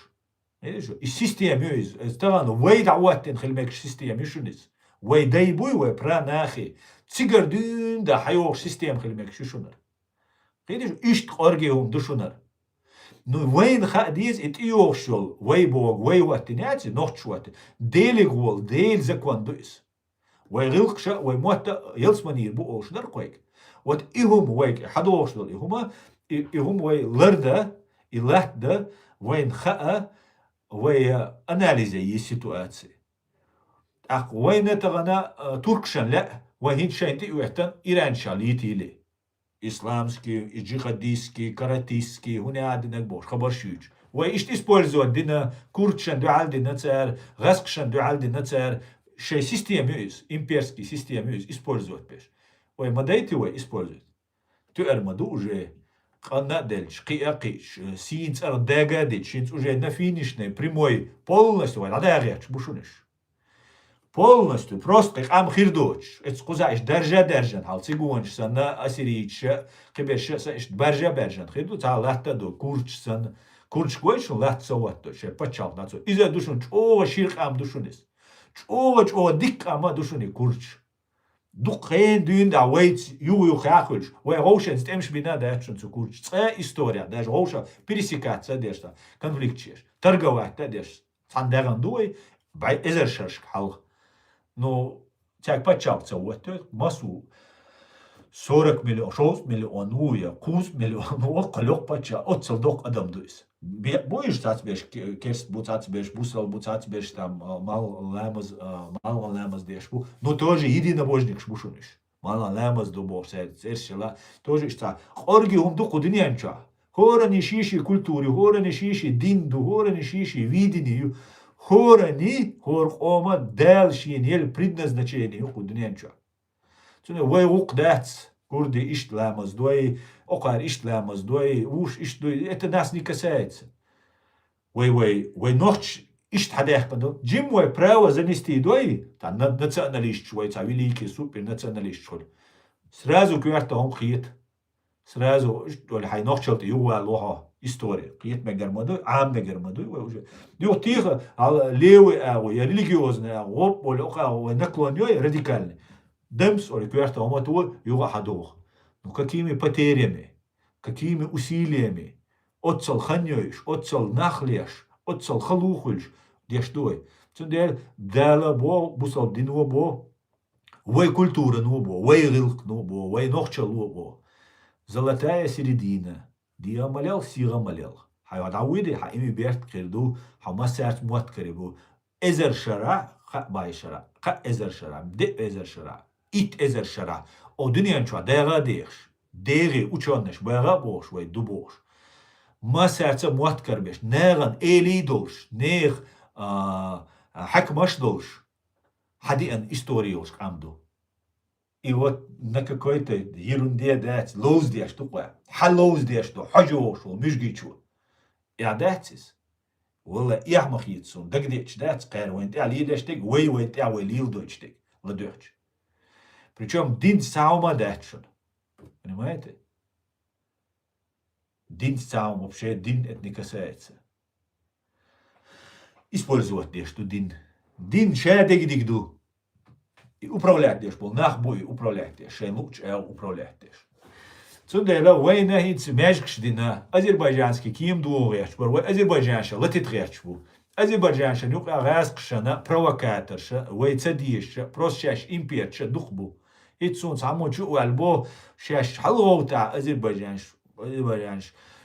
ايش السيستم يوز استغانو وي دعوات خلي ماك السيستم يشونس وي دايبوي وي برا ناخي تسيجر دون دا حيوش سيستم خلي ماك شونر ايش اشت قرجيهم دشونر نو وين خاديز ات يوشول وي بوغ وي واتناتي نوتشوات ديلي غول ديل زكوان دوس وي غلقشا وي موتا يلسمانير بو اوش درقويك Вот ihum вейк хадошло ihum вей лерда и лахда вейн хаа вей анализа yi ситуации. Ах вейн это гана туркшан ла вейн шайнти уяхтан Иран шалитили. Исламский, джихадистский, каратистский, хуня адинак бош хабаршуч. Вей ишт использовать дина курдшан дуал дина цар, гаскшан дуал дина цар, шей систем юз, имперский систем юз использовать пеш. Ой, мадайте вы используют. Ты армаду уже канадельч, киакиш, синц ардагадич, синц уже на финишной прямой полностью, ой, надо бушуниш. Полностью, просто ам хирдоч. Это сказать, держан, хал цигунш, сана асирич, кибеш, саиш, бержан, хирдоч, а латта до курч гойш, лат саватто, ше пачал, нацо. Иза душун, чова ширк ам душунис. Чова дик ама душуни курч. Духен дюн да вейц ю хахульш. Вей роушен стемш бина дачун цу курч. Це история, даже роуша пересекаться дешта, конфликт чеш. Торговать да деш. Сандеран дуй, бай эзершерш хал. Но так почавца вот массу 40 миллион, 6 миллион, уя, 9 миллион, околок поча, от солдок адам дуйс. Боишь цацбеш, керст бу цацбеш, бусал бу цацбеш, там мал лямаз дешбу, но тоже единобожник шбушуниш. Мал лямаз дубов, сершила, тоже что, орги хум дуку динянча. Хора не шиши культуре, хора не шиши динду, хора не шиши видению, хора не хор ома дальше нель предназначение у динянча. Цуне вай укдац, курды ишт лямаз дуай, окар ишт лямаз дуай, уж ишт дуай, это нас не касается. Вай ночь ишт хадех панду, джим вай право занести дуай, та националист, вай ца великий супер националист шхоль. Сразу кверта он хит. сразу, ولا حينخشلت يوه لوها история. Приет мегармаду, мегармаду, уже. Дюх тихо, левый, я религиозный, оп, оля, наклонёй, радикальный. Демс, оля, кверта, омату, юга хадух. Ну, какими потерями, какими усилиями, отцал ханёйш, отцал нахлеш, отцал халухульш, дештой. Цундер, дала бо, бусал динво бо, вой культура нубо, вой рилк нубо, вой нохчал нубо. Золотая середина. Дия малял, сига малял. Хайвадауиди, хаими берт кирду, хамасерт муат кирибу. Эзер шара, ха бай шара, ха эзер шара, де эзер шара, ит эзер шара. O dünyanın çoğu değer değiş. Değeri uçanış, bayağı boş ve du boş. Masertse muat karbeş. Neğen eli dolş, neğ hakmaş dolş. Hadi en istoriyos amdu. И вот на какой-то ерунде дать, лоуз дешь тупо, халоуз дешь то, хажошо, мижгичу. Я датис. Вала яхмах йитсун, дагдеч дать, кайрвент, я лидештик, вейвент, я вейлил дочтик, ладёч. Причем дин саума датшун. Понимаете? Дин саум, вообще дин это не касается. Использовать дешь ту дин. Дин шадик дигду. И управлять дешь был, нахбуй управлять дешь, шей луч, управлять дешь. Цундела, война хитс мяжкшдина, азербайджанский ким дуовеш, бар азербайджанша латитреш бу. Азербайджанша нюк агасқшана провокаторша, вайцадиша, просчаш имперша духбу. Итсун самочу альбо шаш халоута азербайджанш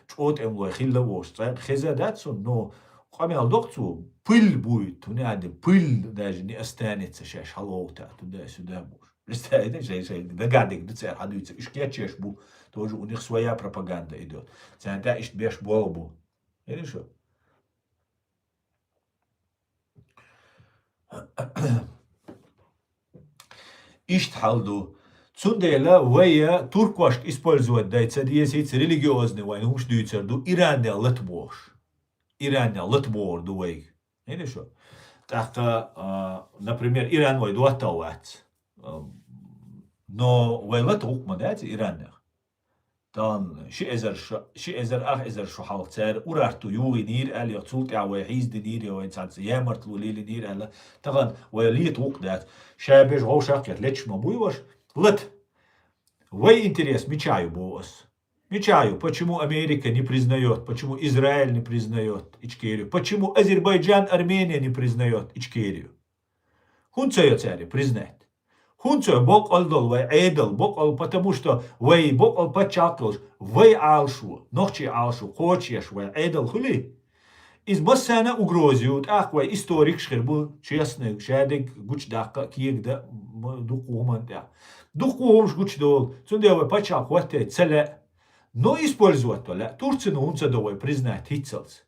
чот эмлой хиллавош, хезадатсун, но قامل دكتور بيل بويت ونادي بيل داجني استانت شاش حلوتا تدا سداموش استانت شيء ده قاعد بتصير حد يصير ايش كيتش بو توجو ونخ سويا بروباغندا ايدوت سانتا ايش بيش بولبو يعني شو ايش تحلدو Цундела вая туркваш использовать дайца диесиц религиозный войну уж дюйцерду Иране латбош. Иране латбор дуэй. Или что? Так, например, Иран вой дуатауат. Но вой латук мадать Иранных. Тан شي ازر شو حالتر ورارتو يوغي نير ال يقتلت او حيز دنير او انسان يامرت لولي نير ال طبعا وليت وقت شابج هو شاقيت ليش ما بويوش лет. Вой интерес, мечаю босс. Мечаю, почему Америка не признает, почему Израиль не признает Ичкерию, почему Азербайджан, Армения не признает Ичкерию. Хунцаю цари признать. Хунцаю бог алдол, вой эйдл, бог ал, потому что вой бог ал почаклш, вой алшу, нохчи алшу, хочешь, вой эйдл хули. Из бассана угрозиют, ах, вой историк шхербу, честный, шадик, гуч дахка, киек да, духуман да. Духумш гуч дол, цундевой почак, хватит, целе. Но использовать то, Турцию унца довой признать хитцелс.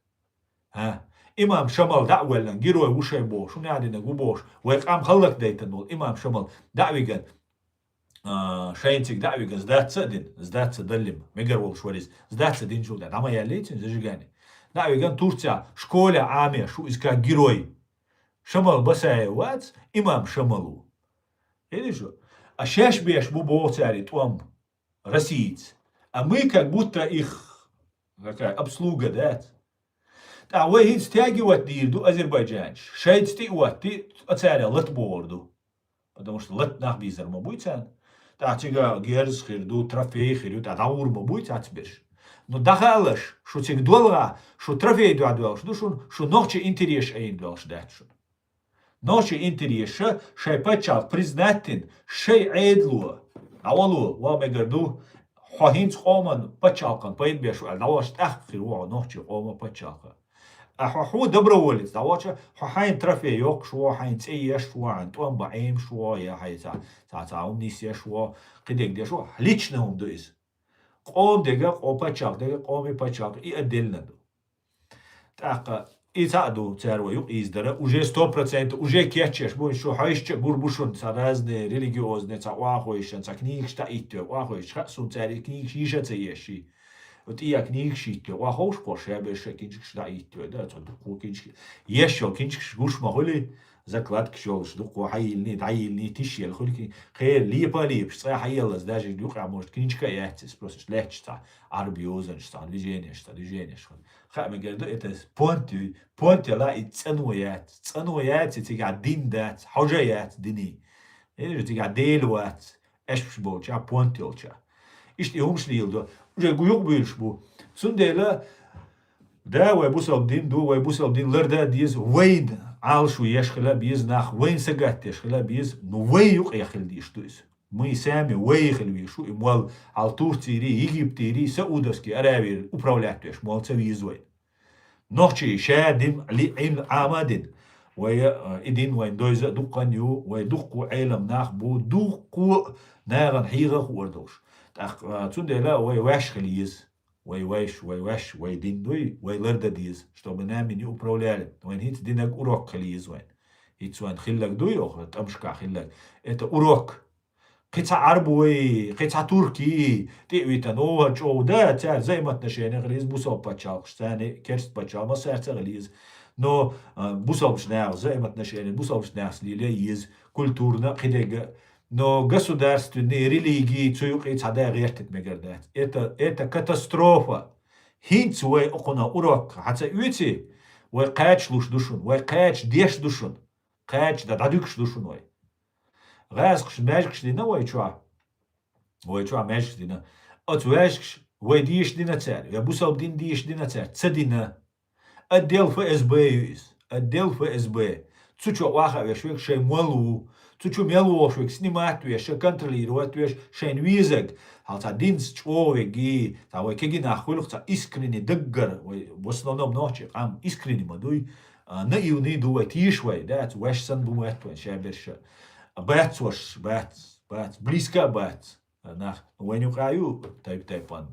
Имам Шамал дa'веллен, герой ушай бош, унядина губош, вэкам халлак дейтанул, имам Шамал дa'виган, шайнцик дa'виган, сдаться далим, мегарвол шварис, сдаться дин жулда, дама я лейтин зажигани. Дa'виган Турция, школе аме, шу иска герой. Шамал басая вац, имам Шамалу. Или что? А шеш беш бубо цари, туам, россиец. А мы как будто их какая обслуга, да? Да, вы их стягивать дирду Азербайджан. Шейд стягивать ты оцаря латборду. Потому что лат нахбизер ма будет сан. Да, чига герз хирду, трофей хирду, да даур ма будет ацбеш. Но дахалаш, что чиг долга, что трофей дуадуал, что ночи интерес эйн дуалш датшун. Ночи интерес, шей пачал признатен, шей эйдлуа. Авалу, ва мегарду, حاهینت قومن بچاقن باید بیشو دواش تأخیر و نوچی قوم بچاقن حو دبر ولد دواش حاین طرفی یک شو حاین تیش شو عن توام بعیم شو یا حی تا نیست شو قدیگ دیشو لیچ نهم دویز قوم دیگه قوم بچاق دیگه قومی بچاق ای ادل ندو تاق ای تعدو ترویو ایزدره уже 100% уже кечеш бо шо хайшче бурбушун разные религиозные цаахойшен цакнихшта итте ахойш сун цари книг шишаце еши Вот и як никшит, а хош кош я бы кинчик шда итё, да, то ку кинчик. Ещё кинчик гуш махули закладки шёл, что ку хайилни, дайилни, тишел, хулики خير липа лип, что хайелас даже дюха может кинчика яhtис, просто легче, арбиозен, что движение, что. Хаме говорит, это понти ла и ценуят, эти гадин дат, хожаят дини. Это же гаделуат, эшболча, понтилча. İşte homslildo. Уже гуюк бирш бу. Сундела да вай бусал дин ду вай бусал дин лерда диз вейн алшу яшхла биз нах вейн сагат яшхла биз ну вей юк яхил диш туис. Мы сами выехали вишу и мол ал Турции, Египте, Саудовский Аравии управлять веш мол це визой. Нохчи шадим ли ин амадин. ويا إدين وين دويزة دقنيو ويدقوا عالم ناخ بو دقوا ناغن حيغة وردوش تونده لا ويواش خليز ويواش ويدين دوي ويلرد ديز что мы нами не управляли وين هيت دينك урок خليز وين هيت وين خلك دوي أو تمشكا خلك это урок قطع عربي قطع تركي تيويتان اوه جو ده تاع زي ما تنشينا غليز بوصل باتشال ثاني كرست باتشال ما صار غليز но бусалбшнях, взаимоотношения, бусалбшнях слились, культурно, хидега, но государственные религии, цуюк цада гертит мегердат. Это катастрофа. Хинц вай окуна урок, хаца уйти, вай кач луш душун, вай кач деш душун, кач дададюкш душун вай. Газкш мэжкш дина вай чуа мэжкш дина. От вэжкш вай диш дина царь, я бусалб дин диш дина царь, цадина. الدل FSB يس الدل FSB تشو واخا وشوك شي مولو تشو ميلو وشوك سنيمات ويش كنتروليروات ويش شين ويزك هالتا دينس تشوغي تا وي كيجي ناخولخ تا اسكريني دغر وسنونم نوتشي قام اسكريني مدوي نيوني دو تيشوي دات وش سن بومات وين شابرش بات وش بات близко бат на وين يقايو тайпан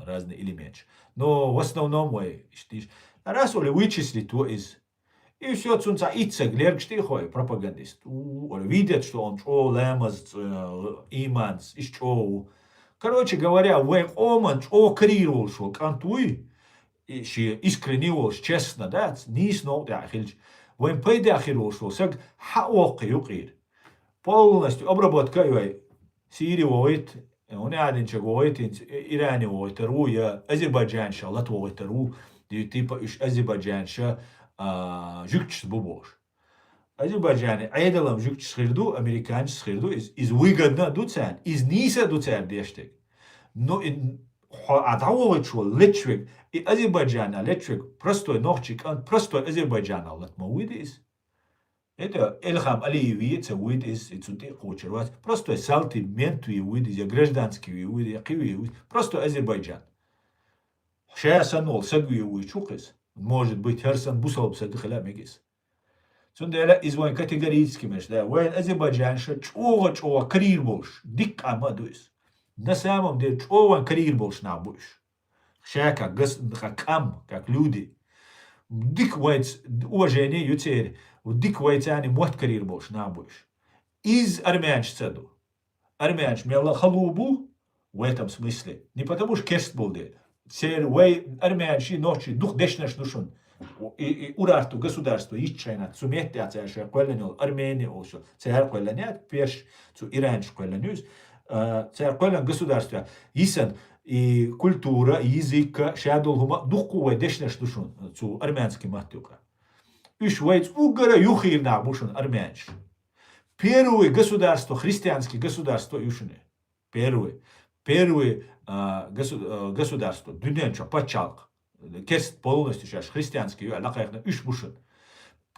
разные элементы но в основном ой штиш раз оли вычислить то из и все цунца ицег лергшти хой пропагандист видят что он чо лемаз иманс из чо короче говоря вен оман чо крирул шо кантуй и искренне честно да нис но да хилж вен пойда хирул шо саг хаок юqir полностью обработка ой сири воит ونعدين شغويتين إيراني ويترو يا أذربيجان شالات ويترو دي تيبا إيش أذربيجان شا جوكتش بوبوش أذربيجان عيدلهم جوكتش خيردو أمريكان خيردو إز ويجدنا دوتسان إز نيسا دوتسان ديشتك نو إن عداوة شو لتشوك أذربيجان لتشوك برستو نوخشيك أن برستو أذربيجان الله مويديس Это Эльхам Алиевич, это вид из этих кучеров. Просто салтиментный вид, из гражданский вид, вид. Просто Азербайджан. Шеясан ол сагвий вид чукис. Может быть, Херсон бусал сагхала мегис. Сундела из войн категорически межда. Войн Азербайджан ша чова карьер больше. Дик амадуис. На самом деле чова карьер больше на больше. Шея как ам, как люди. Дик войн уважение ютер. وديك ويتاني موت كرير بوش نابوش из армянч цеду армянч мела халубу в этом смысле не потому что кест был де сер вей армянчи ночи дух дешнеш душун и урарту государство иччайна сумет яця ше колленил Армения олшо цер колленят пеш цу иранч колленюс цер коллен государство исан и культура язык шадул хума дух куве дешнеш душун цу армянский матюка Ишвайц угора юхир на бушен армянч. Первое государство, христианское государство юшине. Первое государство, дюненчо, пачалк. Керст полностью сейчас христианский, аллахайхна юш бушен.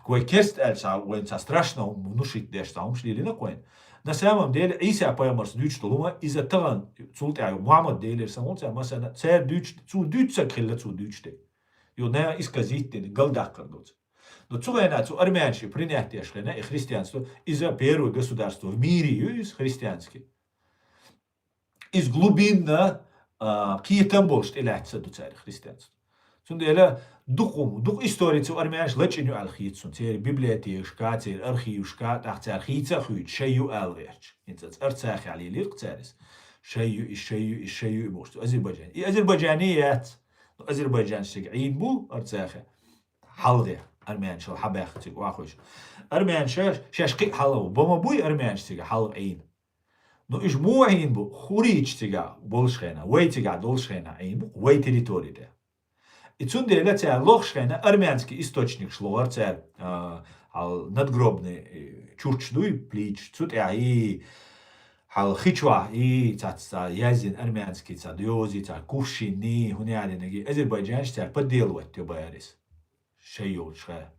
Кой керст эльса, уэнца страшно внушить дешта, умшли на коин. На самом деле, Иса поэмарс дюч толума, из-за того, цултяю, Мухаммад дейлер самолца, масана, цер дюч, цу дючса крилла цу дючте. И он не исказит, галдах кардуц. Но цугайнацу армянчи принятие шлена и христианство из-за первого государства в мире, из христианский. Из глубинно киетам больше иляется до царя христианства. Сундела дух истории армянч леченю алхитсун, царь библиотека, царь архившка, так царь архица хуит, шею алверч. Инца царь царь алилир царис. شيء بوشتو أذربيجان أذربيجانيات أذربيجان شيء عين بو أرتاخه حلقة أرميان شو حباخ تيجي واخوش أرميان شاش قي حلو بما بوي أرميان تيجي حلق عين نو إيش مو عين بو خوريج تيجي بولشخينا وي تيجي دولشخينا عين بو وي تريتوري ده إتسون دي لا تاع لوخشخينا أرميانский источник шло تاع надгробный чурч дуй плич цут حال خيشوا تاع يازين أرميانский تاع ديوزي تاع كوشيني هنا على نجي أذربيجان تاع بديلوت تبايرس شيء شخا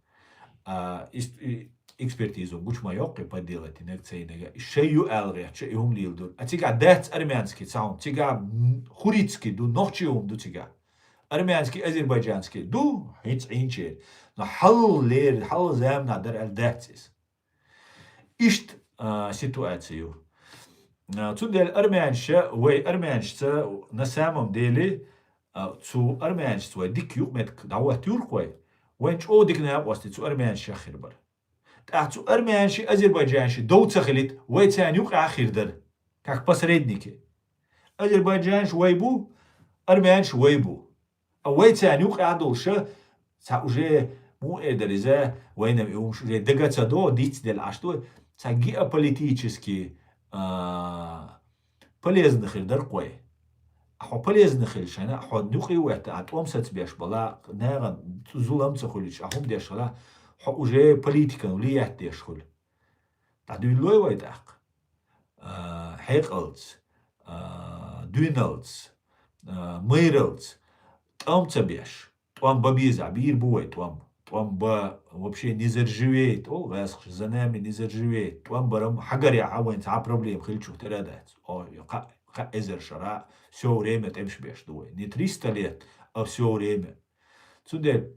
экспертизу буч майоқи поделать некцейнега шею алгы шеюм лилду атига дат армянский саун тига хурицкий ду нохчиум ду тига армянский азербайджанский ду хиц инче но хал зам надер ал датис ишт ситуацию цундел армянша вей армяншца на самом деле цу армяншца дик юкмет дават юркой وينش أوديكنا واسطة سو أرميانشي آخر بر تأتو أرميانشي أذربيجانشي دو تخليت ويتان يوقع آخر در كاك بس ريدنيكي أذربيجانش ويبو أرميانش ويبو أو ويتان يوقع دولشا ساوجي مو إدر إذا وينم يومش جي دقاتا دو ديت ديال عشتو تا геополитически полезный хирдар قوي أحو полезный خلشنا أحو نقي وقت أتوم ستبيش بلا نعم زولم تخليش أحوم ديش خلا حو جي بوليتيكا وليات ديش خل تعدو اللوي ويداق حيقلت دوينلت ميرلت توم تبيش توم ببيزع بير بوي توم با вообще не заржавеет ол васх за нами не заржавеет توم برم حجر يا عوين تاع проблем خلشو ترادات أو إزر شراء все время темш беш дуй. Не 300 лет, а все время. Цунде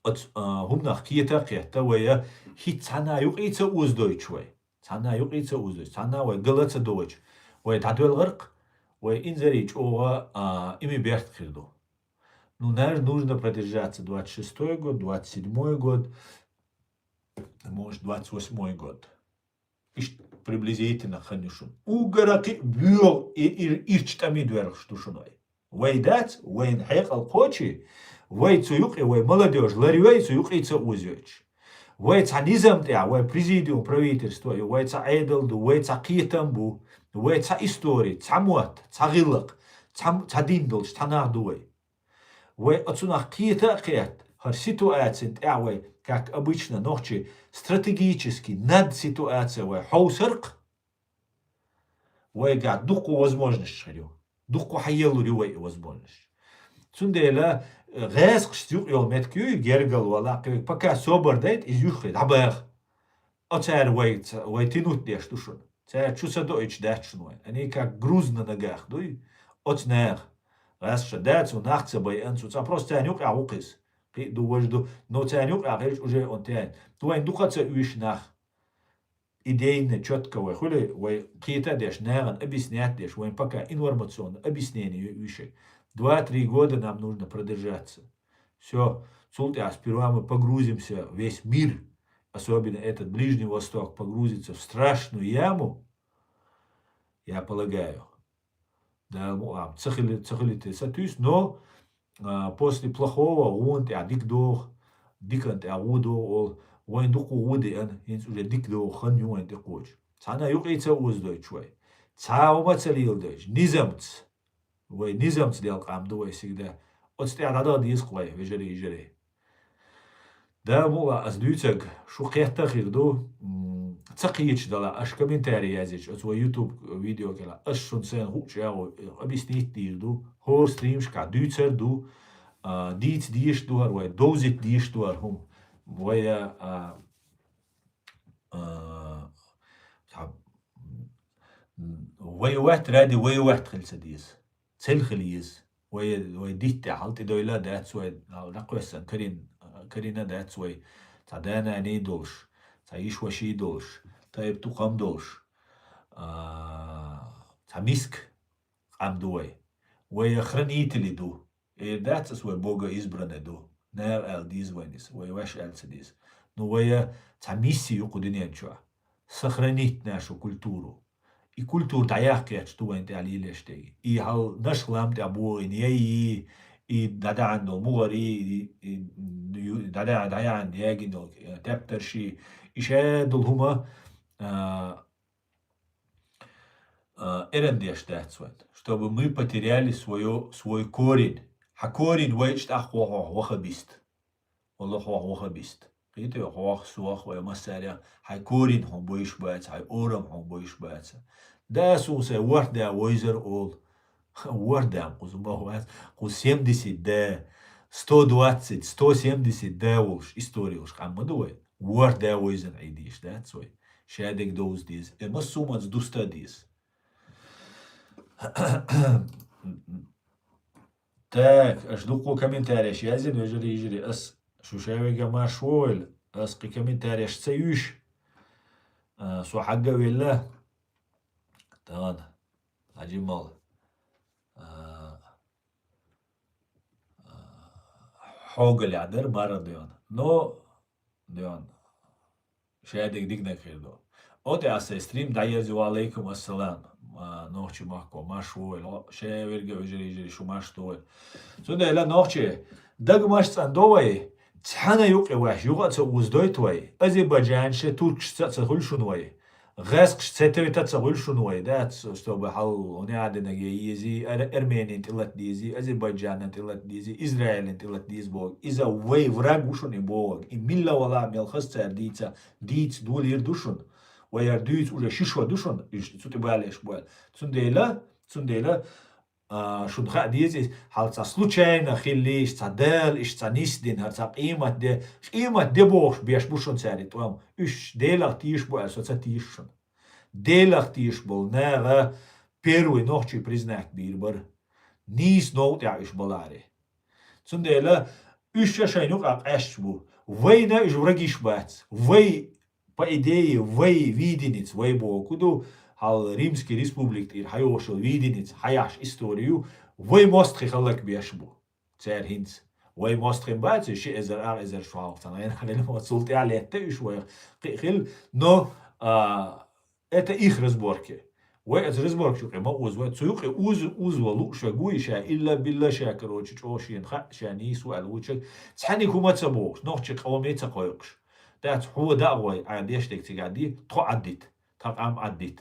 от гумнах киета вая хит цана юқица уздойчвай. Цана юқица уздойч. Цана вай галаца дойч. Вай татвел гырк, вай инзарич ова ими берт хирду. Ну, наверное, нужно продержаться 26-й год, 27-й год, может, 28-й год. Приблизительно ханишун. Угараки бюр ирчтами дуэрхштушуной. Вайдат, вайн хайк алкочи, вай цуюк и вай молодежь, ларюай цуюк и цаузёч. Вай ца низамтя, вай президиум правительства, вай ца айдалду, вай ца киетамбу, вай ца истории, ца муат, ца гилак, ца диндолш, ца нахдуай. Вай отсунах киета киет, хар ситуациент вай как обычно, ночи стратегически над ситуацией хаусарк, вайга духу возможность шарю, духу хаелу рювай возможность. Цундела газ кштюк йол меткю гергал вала пока собор дает из юхрид абах. Оцар вай тянут деш душун. Цар чуса дойч дачнуй. Они как груз на ногах, дуй. Оцнер. Газ шадать у нахца бай анцу. Ца просто анюк аукис. Du wajdu no тянюк агеш уже он тян. Туайн духаца уиш нах. Идейно четко вай хули вай кита деш наган объяснять деш вай пока информационно объяснение вишей. 2-3 года нам нужно продержаться. Все, султя, сперва мы погрузимся, весь мир, особенно этот Ближний Восток, погрузится в страшную яму, я полагаю. Да, цахилите сатюс, но после плохого он те дик дох, дикан те агудо, ол вайн дуку уди ан, инс уже дик дох хан юан те коч. Цана юкица уздой чуай. Цаuma целилдэж, низамц. Вай низамц дел камдуай всегда. Отстяда дисквай, вежери. Да, мола аздуйцаг, шухетта хирду, цакиич дала, аж комментарий языч, от свой YouTube видео кела, аж шунсен хучао, объяснить дирду, хор стримшка, дюйцер ду, диц диш дуар, вай дозит диш дуар, хум, вай ويوات رادي ويوات خلص ديس سل خليس وي ديت حالت دويلا دات وي نقوسن كرينا دات وي تعدانا ني دولش تعيش وشي دولش طيب تو قام دولش تعميسك قام دوي وي خرنيت اللي دو دات اس وي بوغا ازبرنا دو نار ال ديز وينس وي واش ال ديز نو وي تعميسي يقدنيان شو سخرنيت нашу культуру. и культур таяхкет что انت عليه ليش تيجي и هل نشلام تابو إن يي и دادا عنده مغري دادا عند يجي إنه تبترشي إشاد هما эрендеш дацват, чтобы мы потеряли свой корень. А корень вайчт вахабист. Аллах вахабист. قيت يخوخ سوخ ومسألة هاي كورين هم بويش بات هاي أورم هم بويش بات ده سوسة وردا ويزر أول وردا قزم بهوات قز 70 ده 120 170 ده ولش история уж кам мадуэ وردا ويزر عيديش ده سوي شادك دوز ديز المسومات دوستا ديز Так, жду комментария. Язин, ежели ас шушавига машуэль, ас комментария шцаюш. Сухагга вилла. Тан. Аджимал. Хогали адер мара дион. Но дион. Шадик дигна кирдо. Оте асе стрим даязу алейкум ассалам. نوچی ماکو ماشویل شه ورگه وجری شو ماشتویل سونده الا نوچی دگ ماش صندوقی تحنا يوقي واش يوقع تزدويت واي أذربيجان شه تركش تقول شنو واي غاسق ستوي تقول شنو واي دات استو بحال هنا عندنا يزي أرمينيا تلت ديزي أذربيجان تلت ديزي إسرائيل تلت ديز بوغ إذا واي وراق وشون بوغ إميلا ولا ميل خستر ديت دول يردوشون ويردويت уже شيشوا دوشون سوتي بالش بوال цундела шудха дизис халца случайно хиллиш цадел иш цанисдин харца qimmat de box беш бушон цари том үш делах тиш буал соца тишшон делах тиш бол нера первый ночи признак бирбар нис ноут я иш болари цундела үш шайнук аш бу война иш врагиш бац вой по идее вой видениц вой бо куду هال римский республик ир хайошел видениц хаяш историю вой мост хихалак бешбу цер хинц вой мост хим бац ши эзер швал тана халел мосулт алетте швой хил но это их разборки вой это разборки что ما уз цуюк уз волу шагуиша илля билла ша короче чошин ха шани суал вучек цани кума цабош нохчи قوميت قويقش دات هو دعوي عاديشتك تقعدي تقعدت تقام عدت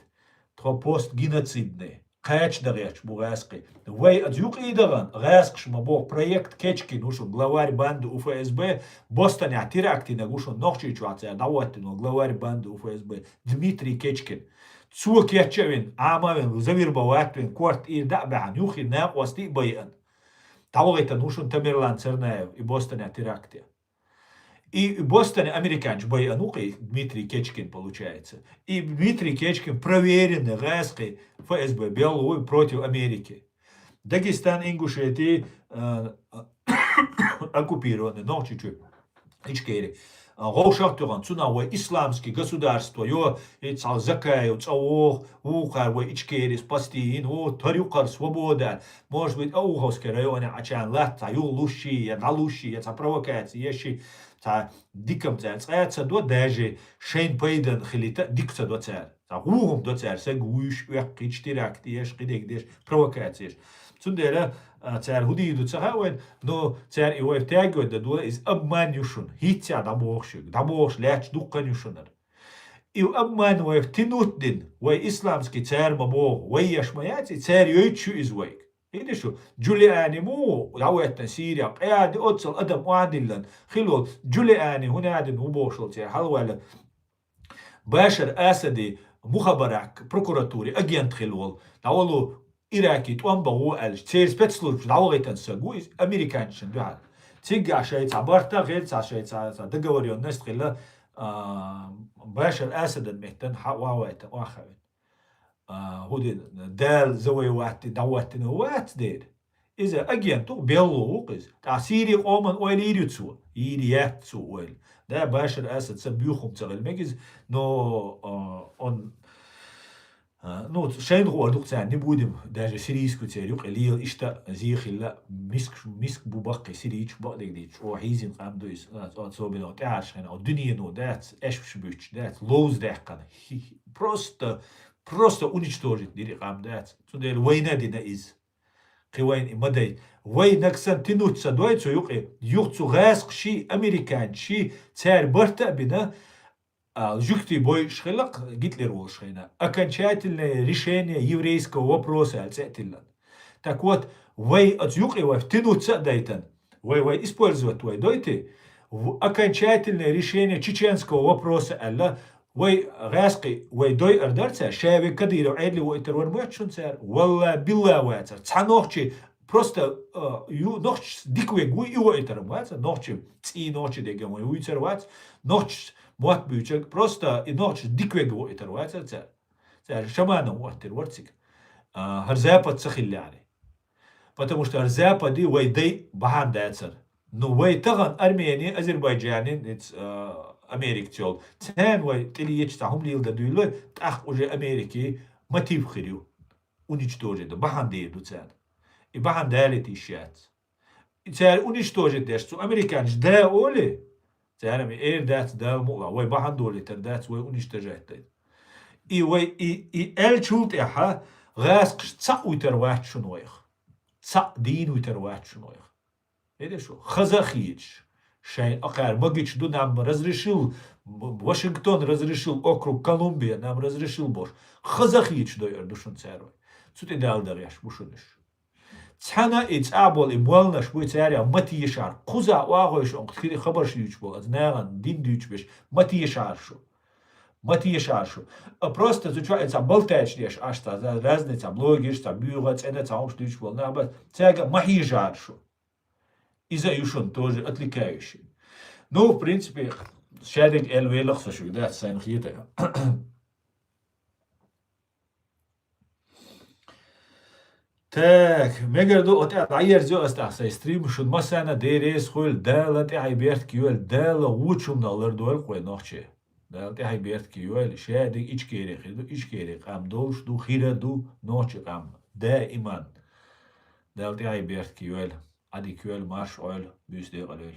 بوست جينوسيدني قاش دغيش بوغاسقي وي اديوق ايدغان غاسقش مبو проект كيچكي نوشو главарь банды УФСБ бостон атиракти нагушо нохчи чуаца даватти но главарь банды УФСБ Дмитрий Кечкин цу кечевин амавин завирбаватвин корт ир дабан юхи нақвасти байан тавгайта нушун Тамерлан Цернаев и бостон атиракти И в Бостоне американец Байанукой Дмитрий Кечкин получается. И Дмитрий Кечкин проверенный ГСК ФСБ Белую против Америки. Дагестан, Ингушетия оккупированы, но чуть-чуть. Ичкери. Гошахтуган, цунауэ исламские государства, ё цал закаю, цаух, ухар, ичкери, спастиин, тарюкар, свобода. Может быть, Ауховский район, ачан латта, луши, налуши, это провокация, ещи. تا دیکم زن سعی دو داجی شین پیدن خلیتا دیکس دو تر تا روهم دو تر سگویش وقتی تراکتیش قدیک دیش پروکاتیش چون دیره تر هودی دو تر نو تر ایوه تاگود دو از ابمانیشون هیچ دابوش لاتش دوکانیشونر ایو ابمان وی تینوت دین وی اسلامسکی تر مبو وی یشمایاتی تر یویچو از وی إيه شو جولياني مو دعوتنا سيريا قاعد أتصل أدم وعدلا خلو جولياني هنا عدن وبوشل تير حلوة باشر أسدي مخابرات بروكوراتوري أجنت خلول دعولو إراكي توان بغو ألش تير سبتسلور دعوتنا سجوي أمريكانشن بعد تيجي شيء تعبرتا غير شيء دقوريون نست خلا باشر أسد المهتن حواوات واخوين هودي دال زوي وقت دواتنا وقت دير إذا أجين تو بيلو وقز تعسيري قومن ويل يريتسو يريتسو ويل ده باشر أسد سبيوخم تغل مجز نو شين هو دوك تاع نبودم داجا سيريسكو تيريق ليل إشتا زيخ لا مسك بوبقي سيريش بقدك ديش أو حيزين قام دويس صوبي نو تعرش هنا الدنيا نو دات إيش بشبيش دات لوز داقنا просто Просто уничтожить дири камдец. Цудел война дина из. Кивайн и мадей. Война ксан тянуться дуайцу юхцу гаск ши американ ши царь барта бина жюкти бой шхелак Гитлер волшхейна. Окончательное решение еврейского вопроса альцетилан. Так вот, вой от юкива втянуться дайтан. Вой использовать вой дойты в окончательное решение чеченского вопроса алла. Вой غاسقي وي دوي أردرتها شابي كدير وعيد لي ويترون واتشون سار والله بالله واتر تانوخشي просто نوخش ديكوي جوي يو يترون واتر نوخش تي نوخش ديجا مو ويتر وات نوخش موت بيوتشك просто نوخش ديكوي جوي يترون واتر سار شمانا واتر ورتسك هرزابة تسخيل يعني потому что هرزابة دي وي دي بحان داتسر نو وي تغن أرميني أذربيجاني Америктел. Цен вой телеч тахум лил да дуйлой тах уже Америки мотив хирю уничтожить баханде ду цен. И бахандали тишат. И цер уничтожить дешцу американец да оли. Церами дат да мула вой бахандоли тер дат вой уничтожать. И вой и чулт яха гаск ца уйтер ватшун войх. Ца дин уйтер ватшун войх. Это что? Хазахич. Шайн Акар Магич ду нам разрешил, Вашингтон разрешил, округ Колумбия нам разрешил бош. Хазахич дойер душун царой. Цути далдаряш бушуниш. Цана и цабол и муалнаш буй царя матиешар. Куза уагоиш он кхири хабарш ючбол. Азнаган дин дючбеш. Матиешаршу. Матиешаршу. Просто зучается болтачнеш ашта разница блогиш, бюга, цена цаумш дючбол. Наба цага махижаршу. И заюшон тоже отвлекающий. Ну, в принципе, шадик элвелах сошугда сайн хита. Так, мегарду от айер зо астахса стрим шуд масана дерес хол дала ти айберт кюэл дала вучум налар дуэл кой нохче. Дала ти айберт кюэл шадик ичкере қам долш ду хира ду нохче қам. Да иман. Дала ти айберт кюэл Adi küel marş oil büyüsde kalıyor.